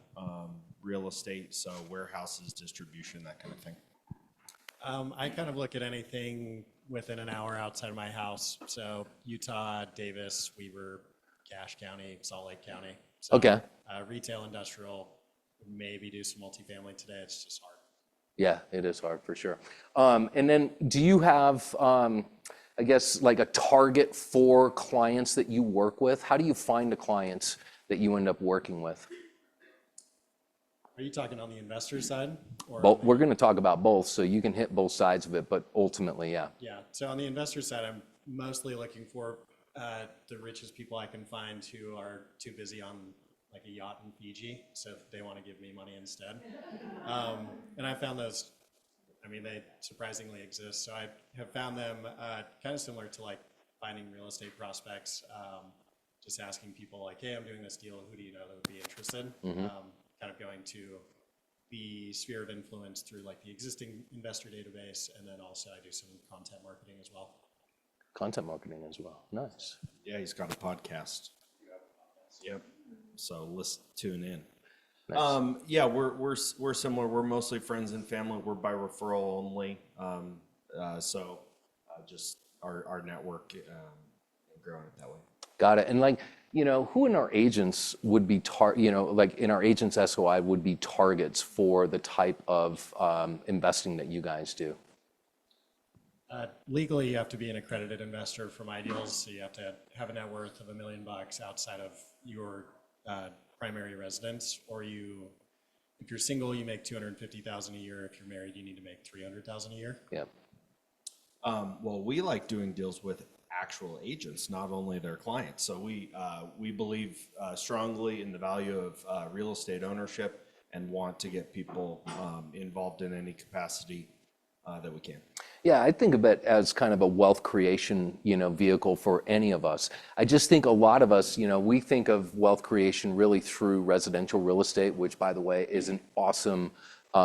real estate, so warehouses, distribution, that kind of thing. I kind of look at anything within an hour outside of my house. So Utah, Davis, Weber, Cache County, Salt Lake County. So, Okay. Retail, industrial, maybe do some multifamily today. It's just hard. Yeah, it is hard for sure. And then do you have, I guess, like a target for clients that you work with? How do you find the clients that you end up working with? Are you talking on the investor side? Or Well, we're going to talk about both, so you can hit both sides of it, but ultimately, yeah. Yeah. So on the investor side, I'm mostly looking for the richest people I can find who are too busy on like a yacht in Fiji, so they want to give me money instead. And I found those, they surprisingly exist. So I have found them kind of similar to like finding real estate prospects, just asking people like, hey, I'm doing this deal, who do you know that would be interested? Mm-hmm. Kind of going to the sphere of influence through like the existing investor database, and then also I do some content marketing as well. Content marketing as well. Nice. Yeah, he's got a podcast. Yep. So let's tune in. Nice. Yeah, we're similar. We're mostly friends and family. We're by referral only. So just our network and growing it that way. Got it. And like, you know, who in our agents would be like in our agents SOI would be targets for the type of investing that you guys do? Legally, you have to be an accredited investor from Ideals, so you have to have a net worth of $1 million outside of your primary residence, or if you're single, you make $250,000 a year. If you're married, you need to make $300,000 a year. Yeah. Well, we like doing deals with actual agents, not only their clients. So we believe strongly in the value of real estate ownership and want to get people involved in any capacity that we can. Yeah, I think of it as kind of a wealth creation, you know, vehicle for any of us. I just think a lot of us, you know, we think of wealth creation really through residential real estate, which, by the way, is an awesome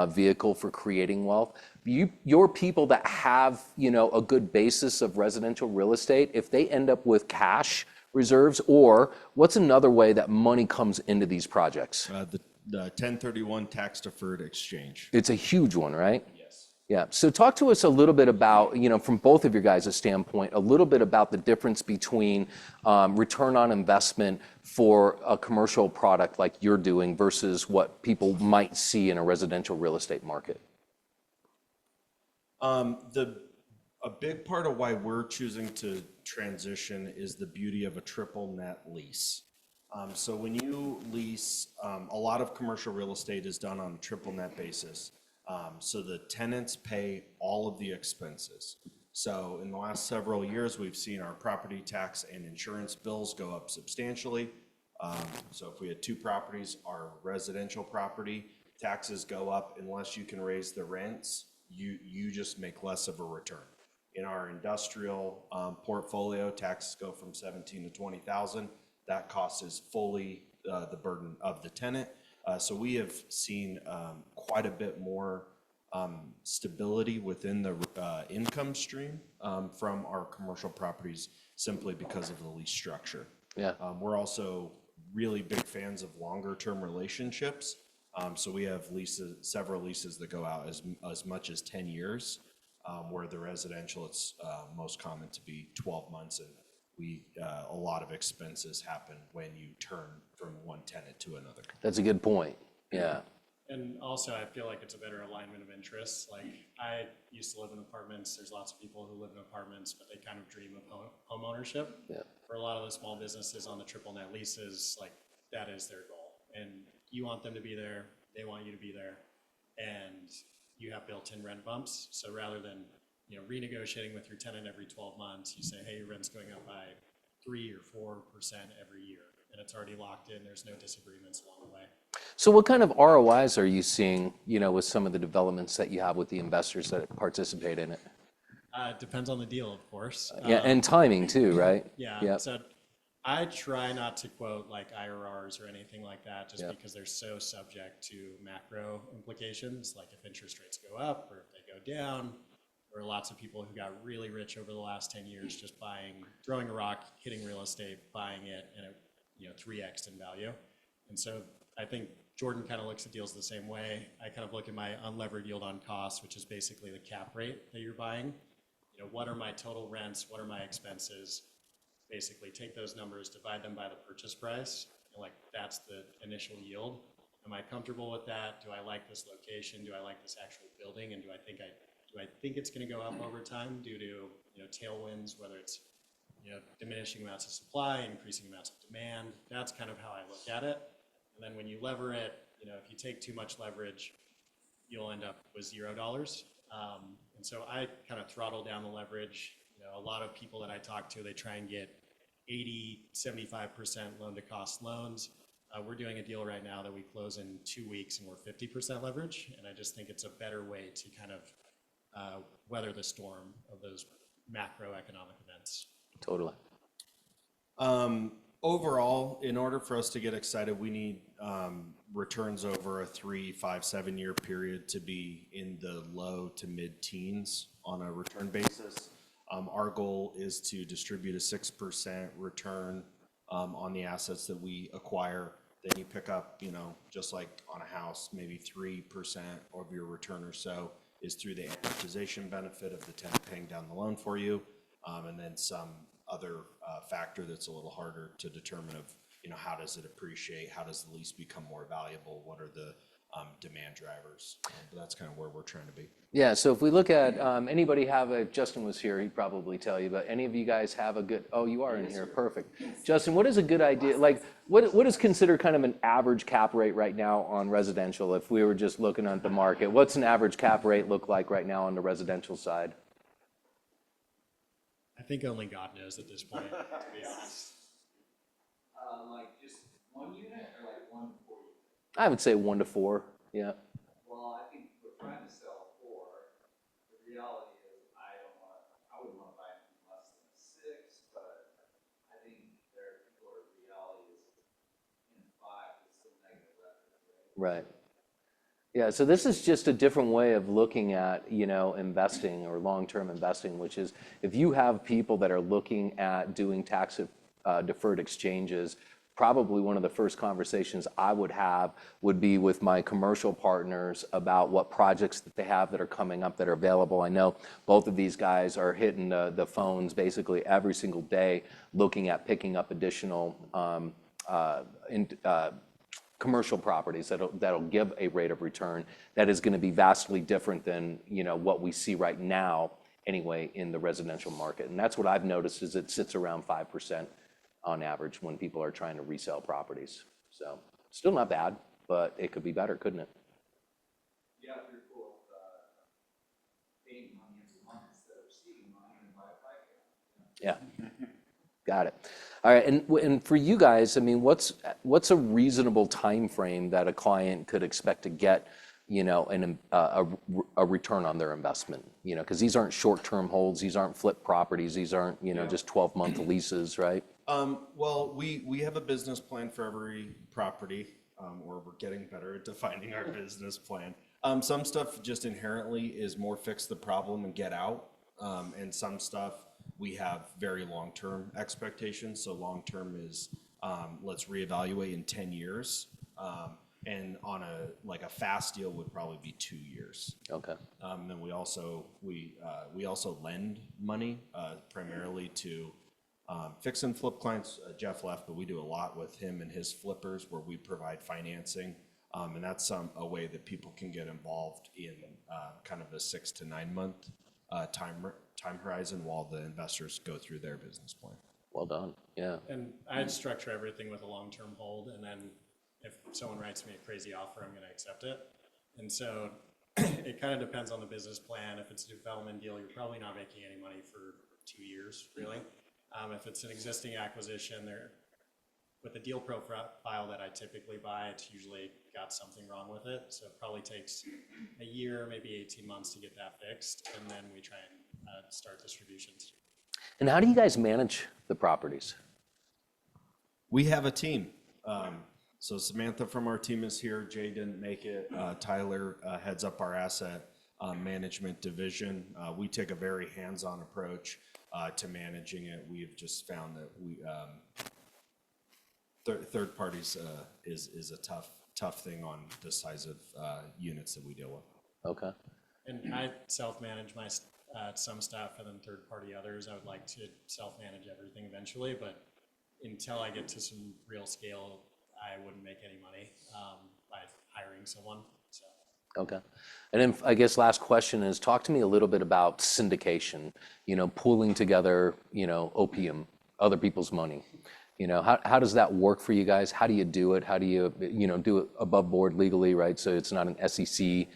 vehicle for creating wealth. Your people that have, you know, a good basis of residential real estate, if they end up with cash reserves, or what's another way that money comes into these projects? The 1031 tax deferred exchange. It's a huge one, right? Yes. Yeah. So talk to us a little bit about, you know, from both of your guys' standpoint, a little bit about the difference between return on investment for a commercial product like you're doing versus what people might see in a residential real estate market. A big part of why we're choosing to transition is the beauty of a triple net lease. So when you lease, a lot of commercial real estate is done on a triple net basis. So the tenants pay all of the expenses. So in the last several years, we've seen our property tax and insurance bills go up substantially. So if we had 2 properties, our residential property taxes go up unless you can raise the rents. You just make less of a return. In our industrial portfolio, taxes go from $17,000 to $20,000. That cost is fully the burden of the tenant. So we have seen quite a bit more stability within the income stream from our commercial properties simply because of the lease structure. Yeah. We're also really big fans of longer-term relationships. So we have several leases that go out as much as 10 years, where the residential, it's most common to be 12 months, and a lot of expenses happen when you turn from one tenant to another. That's a good point. Yeah. And also, I feel like it's a better alignment of interests. Like, I used to live in apartments. There's lots of people who live in apartments, but they kind of dream of home ownership. Yeah. For a lot of the small businesses on the triple net leases, like, that is their goal. And you want them to be there, they want you to be there, and you have built-in rent bumps. So rather than, you know, renegotiating with your tenant every 12 months, you say, hey, your rent's going up by 3 or 4% every year, and it's already locked in. There's no disagreements along the way. So what kind of ROIs are you seeing, you know, with some of the developments that you have with the investors that participate in it? It depends on the deal, of course. Yeah, and timing too, right? Yeah. Yep. So I try not to quote like IRRs or anything like that, just Yep. because they're so subject to macro implications, like if interest rates go up or if they go down. There are lots of people who got really rich over the last 10 years just throwing a rock, hitting real estate, buying it, and it, you know, 3x'd in value. And so I think Jordan kind of looks at deals the same way. I kind of look at my unlevered yield on cost, which is basically the cap rate that you're buying. You know, what are my total rents? What are my expenses? Basically take those numbers, divide them by the purchase price, and like that's the initial yield. Am I comfortable with that? Do I like this location? Do I like this actual building? And do I think it's going to go up over time due to, you know, tailwinds, whether it's, you know, diminishing amounts of supply, increasing amounts of demand? That's kind of how I look at it. And then when you lever it, you know, if you take too much leverage, you'll end up with $0. And so I kind of throttle down the leverage. You know, a lot of people that I talk to, they try and get 80, 75% loan to cost loans. We're doing a deal right now that we close in 2 weeks and we're 50% leverage. And I just think it's a better way to kind of weather the storm of those macroeconomic events. Totally. Overall, in order for us to get excited, we need returns over a 3, 5, 7 year period to be in the low to mid teens on a return basis. Our goal is to distribute a 6% return on the assets that we acquire. Then you pick up, you know, just like on a house, maybe 3% of your return or so is through the amortization benefit of the tenant paying down the loan for you, and then some other factor that's a little harder to determine of, how does it appreciate? How does the lease become more valuable? What are the demand drivers? But that's kind of where we're trying to be. Yeah, so if we look at, anybody have if Justin was here, he'd probably tell you, but any of you guys have a good, oh, you are in here, perfect. Justin, what is a good idea, like, what is considered kind of an average cap rate right now on residential if we were just looking at the market? What's an average cap rate look like right now on the residential side? I think only God knows at this point, to be honest. Like just 1 unit or like 1 to 4 units? I would say 1 to 4, yeah. Well, I think we're trying to sell 4. The reality is I wouldn't want to buy anything less than 6, but I think people are reality is in 5, it's still negative revenue, right? Right. Yeah, so this is just a different way of looking at, investing or long-term investing, which is if you have people that are looking at doing tax deferred exchanges, probably one of the first conversations I would have would be with my commercial partners about what projects that they have that are coming up that are available. I know both of these guys are hitting the phones basically every single day looking at picking up additional commercial properties that'll give a rate of return that is going to be vastly different than what we see right now anyway in the residential market. And that's what I've noticed is it sits around 5% on average when people are trying to resell properties. So still not bad, but it could be better, couldn't it? Yeah, if you're cool with paying money every month instead of receiving money and buy a bike. Yeah. Got it. All right, and for you guys, I mean, what's a reasonable time frame that a client could expect to get, a return on their investment? Because these aren't short-term holds, these aren't flip properties, these aren't, just 12-month leases, right? Well, we have a business plan for every property, or we're getting better at defining our business plan. Some stuff just inherently is more fix the problem and get out, and some stuff we have very long-term expectations. So long-term is let's reevaluate in 10 years. And on a fast deal would probably be 2 years. Okay. Then we also lend money primarily to fix and flip clients. Jeff left, but we do a lot with him and his flippers where we provide financing. And that's a way that people can get involved in kind of a 6 to 9 month time horizon while the investors go through their business plan. Well done. Yeah. And I'd structure everything with a long-term hold, and then if someone writes me a crazy offer, I'm going to accept it. And so it kind of depends on the business plan. If it's a development deal, you're probably not making any money for 2 years, really. If it's an existing acquisition, with the deal profile that I typically buy, it's usually got something wrong with it. So it probably takes a year, maybe 18 months to get that fixed, and then we try and start distributions. And how do you guys manage the properties? We have a team. So Samantha from our team is here. Jay didn't make it. Tyler heads up our asset management division. We take a very hands-on approach to managing it. We've just found that third parties is a tough thing on the size of units that we deal with. Okay. And I self-manage my some staff and then third-party others. I would like to self-manage everything eventually, but until I get to some real scale, I wouldn't make any money by hiring someone. So. Okay. And then I guess last question is talk to me a little bit about syndication, pooling together, opium, other people's money. How does that work for you guys? How do you do it? How do you, do it above board legally, right? So it's not an SEC,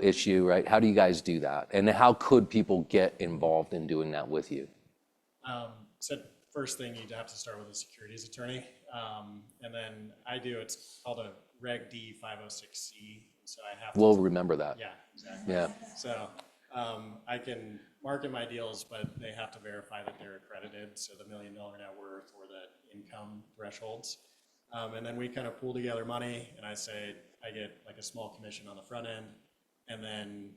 issue, right? How do you guys do that? And how could people get involved in doing that with you? So first thing, you'd have to start with a securities attorney. And then it's called a Reg D 506C. So I have to. We'll remember that. Yeah, exactly. Yeah. So I can market my deals, but they have to verify that they're accredited. So the $1 million net worth or the income thresholds. And then we kind of pool together money, and I get like a small commission on the front end. And then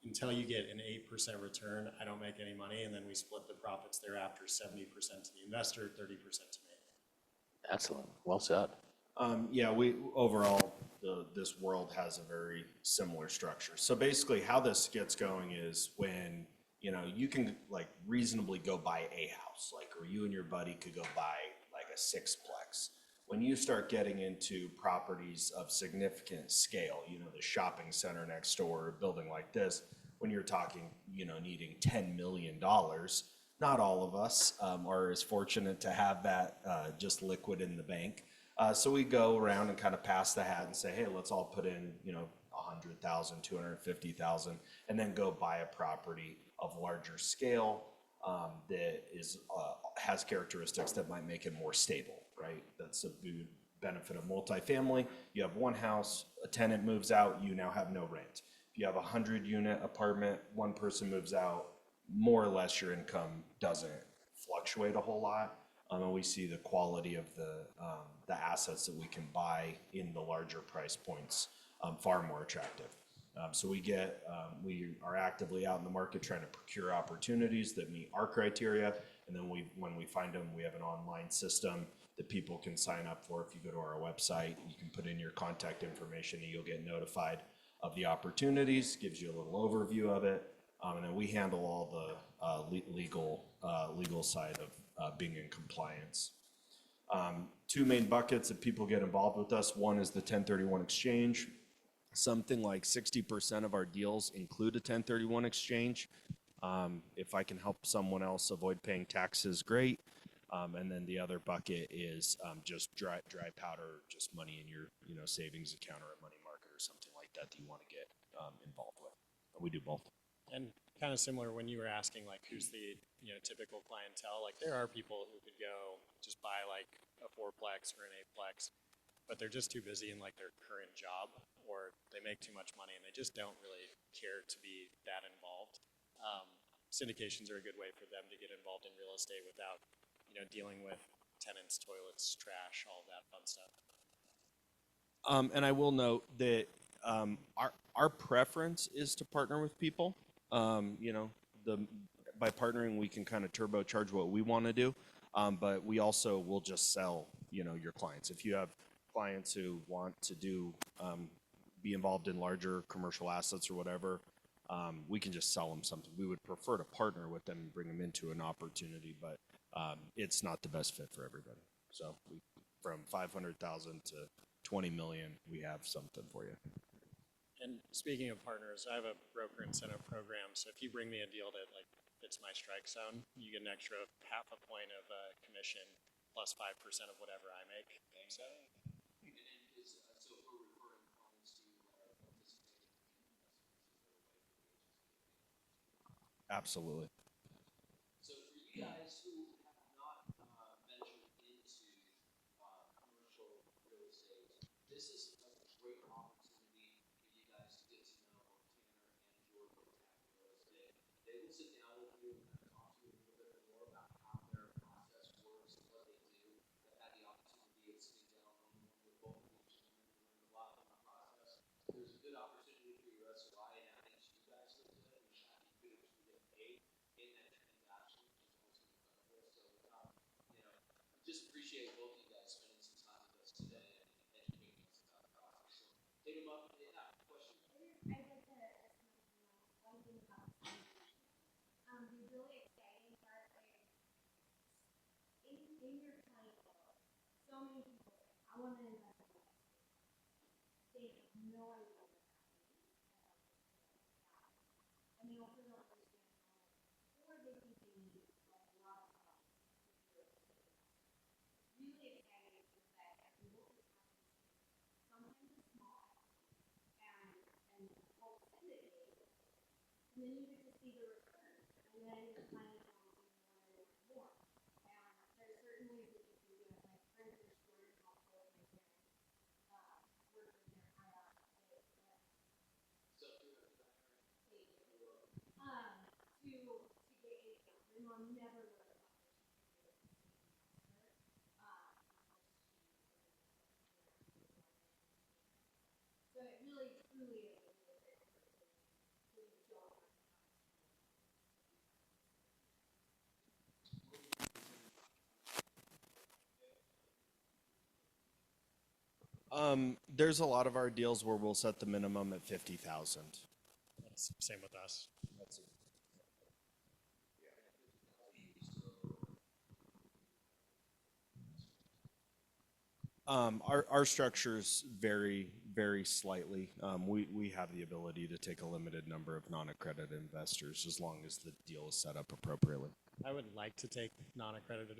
until you get an 8% return, I don't make any money. And then we split the profits thereafter, 70% to the investor, 30% to me. Excellent. Well said. Yeah, overall, this world has a very similar structure. So basically how this gets going is when, you know, you can like reasonably go buy a house, like, or you and your buddy could go buy like a sixplex. When you start getting into properties of significant scale, you know, the shopping center next door, a building like this, when you're talking, you know, needing $10 million, not all of us are as fortunate to have that just liquid in the bank. So we go around and kind of pass the hat and say, hey, let's all put in, you know, 100,000, 250,000, and then go buy a property of larger scale that is has characteristics that might make it more stable, right? That's a benefit of multifamily. You have one house, a tenant moves out, you now have no rent. If you have a 100-unit apartment, one person moves out, more or less your income doesn't fluctuate a whole lot. And we see the quality of the assets that we can buy in the larger price points far more attractive. So we are actively out in the market trying to procure opportunities that meet our criteria. And then when we find them, we have an online system that people can sign up for. If you go to our website, you can put in your contact information and you'll get notified of the opportunities, gives you a little overview of it. And then we handle all the legal side of being in compliance. Two main buckets that people get involved with us. One is the 1031 exchange. Something like 60% of our deals include a 1031 exchange. If I can help someone else avoid paying taxes, great. And then the other bucket is just dry powder, just money in your savings account or a money market or something like that that you want to get involved with. And we do both. And kind of similar when you were asking like who's the typical clientele, like there are people who could go just buy like a fourplex or an eightplex, but they're just too busy in like their current job, or they make too much money and they just don't really care to be that involved. Syndications are a good way for them to get involved in real estate without dealing with tenants, toilets, trash, all of that fun stuff. And I will note that our preference is to partner with people. By partnering, we can kind of turbocharge what we want to do, but we also will just sell, your clients. If you have clients who want to be involved in larger commercial assets or whatever, we can just sell them something. We would prefer to partner with them and bring them into an opportunity, but it's not the best fit for everybody. So from 500,000 to 20 million, we have something for you. And speaking of partners, I have a broker incentive program. So if you bring me a deal that like fits my strike zone, you get an extra 0.5 point of commission plus 5% of whatever I make. So. Absolutely. So for you guys who have not ventured into commercial real estate, this is a great opportunity for you guys to get to know Tanner and Jordan at Real Estate. They will sit down with you and talk to you a little bit more about how their process works and what they do. I've had the opportunity of sitting down one-on-one with both of you and learning a lot from the process. There's a good opportunity for your SOI and adding to you guys with it, which I think you could actually get paid in that transaction, which is also incredible. So, just appreciate both of you guys spending some time with us today and educating us about the process. So, take them up. Yeah, question. I'd like to ask one thing about the really exciting part is in your title, so many people say, I want to invest in real estate. They have no idea what that means. And they also don't understand how, or they think they need like a lot of help. Really exciting is that I can look at sometimes it's small and help syndicate, and then you get to see the return, and then your client will do more. And there's certain ways that you can do it. My friends are short and helpful with my parents work with their IRA. So, To get income, and I'll never let a so it really, truly is a really great opportunity to enjoy. There's a lot of our deals where we'll set the minimum at 50,000. Same with us. Our structures vary very slightly. We have the ability to take a limited number of non-accredited investors as long as the deal is set up appropriately. I would like to take non-accredited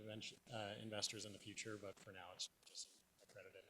investors in the future, but for now it's just accredited.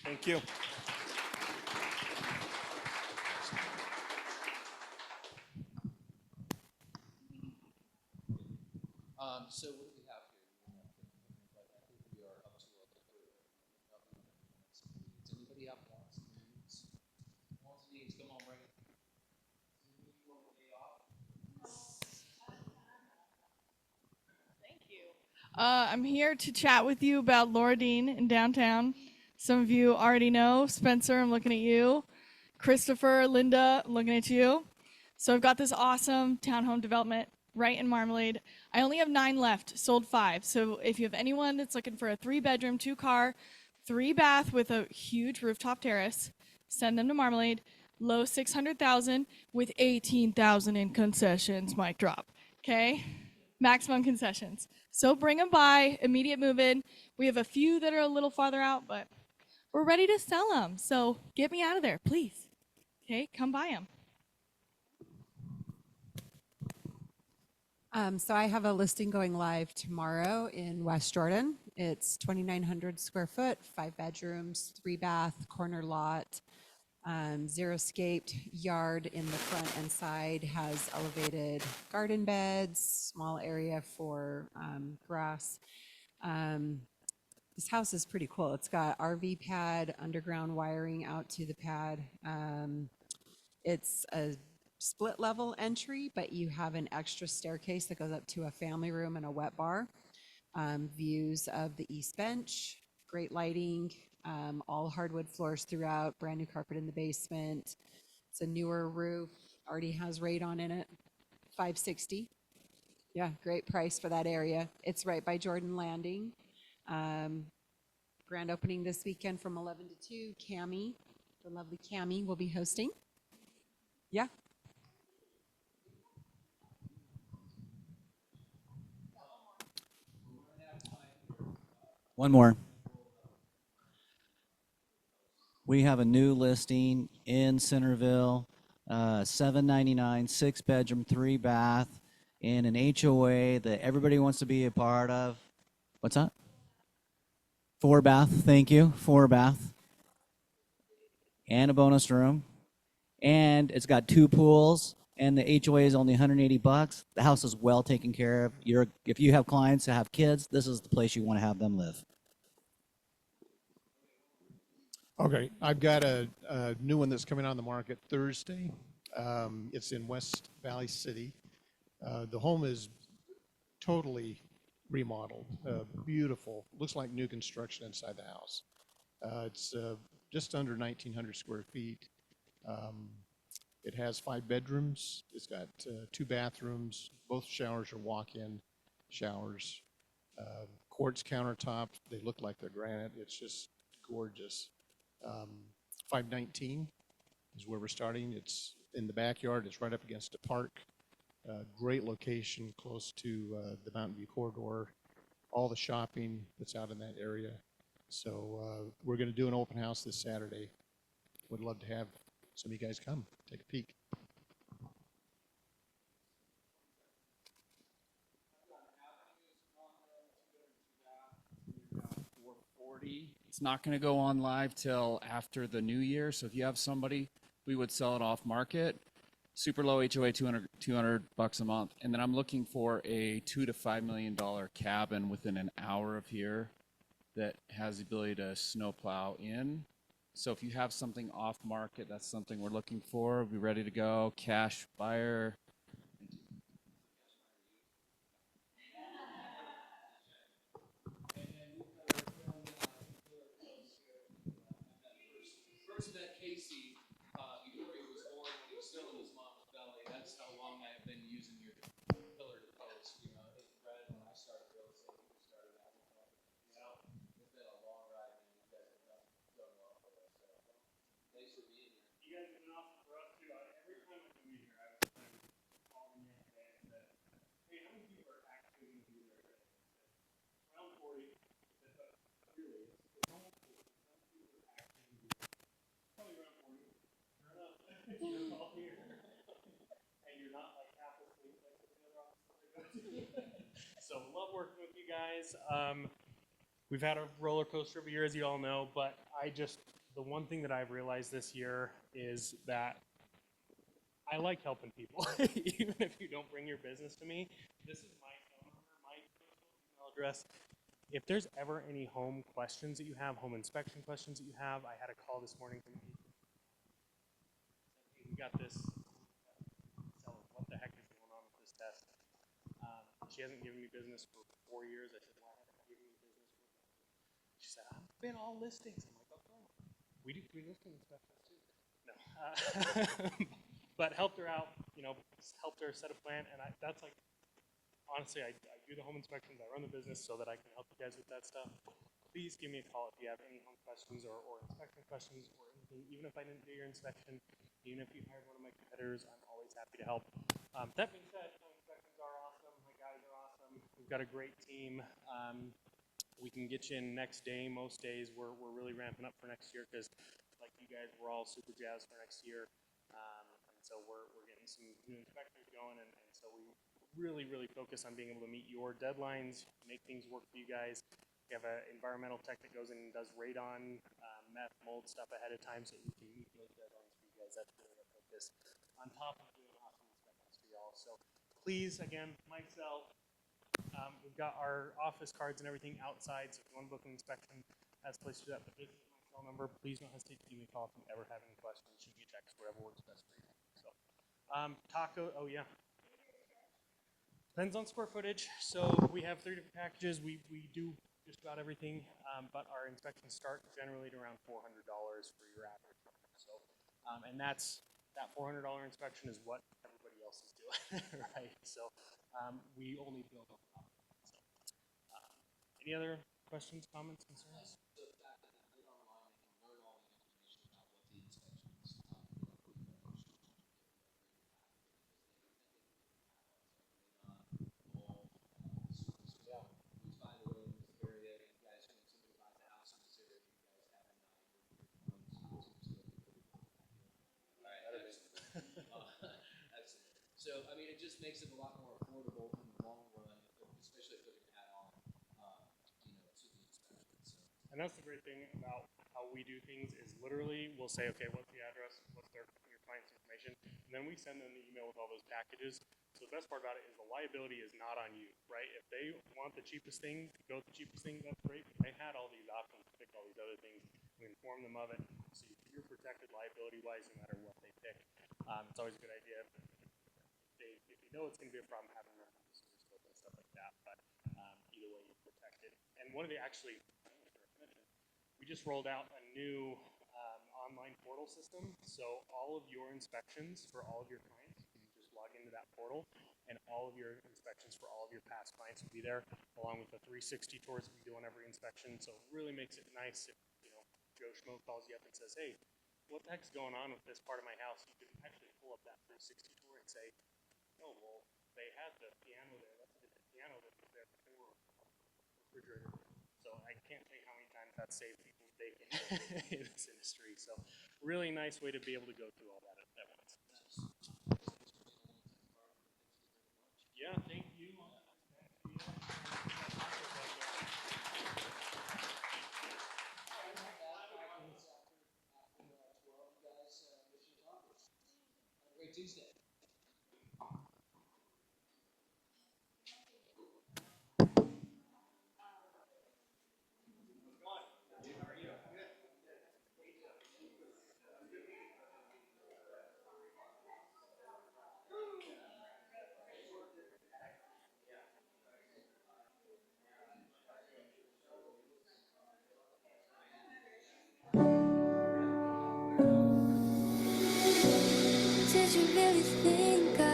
Thank you. So what do we have here? I think we are up to does anybody have wants and needs? Wants and needs, come on, bring it. Thank you. I'm here to chat with you about Laura Dean in downtown. Some of you already know. Spencer, I'm looking at you. Christopher, Linda, I'm looking at you. So I've got this awesome townhome development right in Marmalade. I only have 9 left, sold 5. So if you have anyone that's looking for a 3-bedroom, 2-car, 3-bath with a huge rooftop terrace, send them to Marmalade. Low 600,000 with 18,000 in concessions. Mic drop. Okay? Maximum concessions. So bring them by, immediate move in. We have a few that are a little farther out, but we're ready to sell them. So get me out of there, please. Okay, come buy them. So I have a listing going live tomorrow in West Jordan. It's 2,900 square foot, 5 bedrooms, 3-bath, corner lot, xeriscaped yard in the front and side, has elevated garden beds, small area for grass. This house is pretty cool. It's got RV pad, underground wiring out to the pad. It's a split level entry, but you have an extra staircase that goes up to a family room and a wet bar. Views of the east bench, great lighting, all hardwood floors throughout, brand new carpet in the basement. It's a newer roof, already has radon in it, $560. Yeah, great price for that area. It's right by Jordan Landing. Grand opening this weekend from 11 to 2. Cammie, the lovely Cammie, will be hosting. Yeah. One more. We have a new listing in Centerville, $799, 6-bedroom, 3-bath, in an HOA that everybody wants to be a part of. What's that? 4-bath, thank you, 4-bath, and a bonus room, and it's got 2 pools, and the HOA is only $180. The house is well taken care of. If you have clients that have kids, this is the place you want to have them live. Okay, I've got a new one that's coming on the market Thursday. It's in West Valley City. The home is totally remodeled, beautiful. Looks like new construction inside the house. It's just under 1,900 square feet. It has 5 bedrooms. It's got 2 bathrooms. Both showers are walk-in showers. Quartz countertops. They look like they're granite. It's just gorgeous. 519 is where we're starting. It's in the backyard. It's right up against a park. Great location, close to the Mountain View corridor. All the shopping that's out in that area. So we're going to do an open house this Saturday. Would love to have some of you guys come take a peek. It's not going to go on live till after the new year. So if you have somebody, we would sell it off market. Super low HOA, $200 a month. And then I'm looking for a $2 to $5 million cabin within an hour of here that has the ability to snowplow in. So if you have something off market, that's something we're looking for. We'll be ready to go. Cash buyer. Casey, Midori was born when he was still in his mom's belly. That's how long I have been using your pillar to post. You know, right when I started real estate, you started that one. It's been a long ride, man. You guys have done well for us. So, thanks for being here. You guys have been awesome for us too. Every time I come in here, I was calling you today and said, "Hey, how many people are actually going to be there today?" Around 40. But really, it's almost 40. Some people are actually going to be there. Probably around 40. Sure enough, you're all here, and you're not like half asleep like the other offices I go to. So love working with you guys. We've had a roller coaster of a year, as you all know, but the one thing that I've realized this year is that I like helping people, even if you don't bring your business to me. This is my phone number, my personal email address. If there's ever any home questions that you have, home inspection questions that you have, I had a call this morning from hey, we got this. So what the heck is going on with this test? She hasn't given me business for 4 years. I said, why haven't you given me business for 4 years? She said, I've been all listings. I'm like, okay. We do free listing inspections too. No. But helped her out, helped her set a plan. And that's like, honestly, I do the home inspections. I run the business so that I can help you guys with that stuff. Please give me a call if you have any home questions or inspection questions or anything. Even if I didn't do your inspection, even if you hired one of my competitors, I'm always happy to help. That being said, home inspections are awesome. My guys are awesome. We've got a great team. We can get you in next day. Most days we're really ramping up for next year because, like you guys, we're all super jazzed for next year. And so we're getting some new inspectors going, and so we really focus on being able to meet your deadlines, make things work for you guys. We have an environmental tech that goes in and does radon, meth, mold stuff ahead of time so we can meet those deadlines for you guys. That's really our focus. On top of doing awesome inspections for y'all. So please, again, myself, we've got our office cards and everything outside, so if you want to book an inspection, that's a place to do that. But this is my cell number. Please don't hesitate to give me a call if you ever have any questions. Shoot me a text, whatever works best for you. So, taco, oh yeah. Depends on square footage. So we have 3 different packages. We do just about everything, but our inspections start generally at around $400 for your average. So, and that $400 inspection is what everybody else is doing, right? So we only build up. So, any other questions, comments, concerns? The fact that they get online, they can learn all the information about what the inspections which, by the way, in this area, you guys, when somebody buys a house in this area, you guys have an all right, excellent. So, I mean, it just makes it a lot more affordable in the long run, especially if they're going to add on, to the inspection. So. And that's the great thing about how we do things is literally we'll say, okay, what's the address? What's your client's information? And then we send them the email with all those packages. So the best part about it is the liability is not on you, right? If they want the cheapest thing, go with the cheapest thing, that's great. But they had all these options to pick all these other things. We inform them of it. So you're protected liability-wise no matter what they pick. It's always a good idea if you know it's going to be a problem having them and stuff like that. But either way, you're protected. And one of the we just rolled out a new online portal system. So all of your inspections for all of your clients, you can just log into that portal, and all of your inspections for all of your past clients will be there, along with the 360 tours that we do on every inspection. So it really makes it nice if Joe Schmo calls you up and says, "Hey, what the heck's going on with this part of my house?" You can actually pull up that 360 tour and say, "Oh, well, they had the piano there. That's a different piano that was there before refrigerator." So I can't tell you how many times that's saved people's bacon in this industry. So really nice way to be able to go through all that at once. Yeah, thank you. Great Tuesday. really think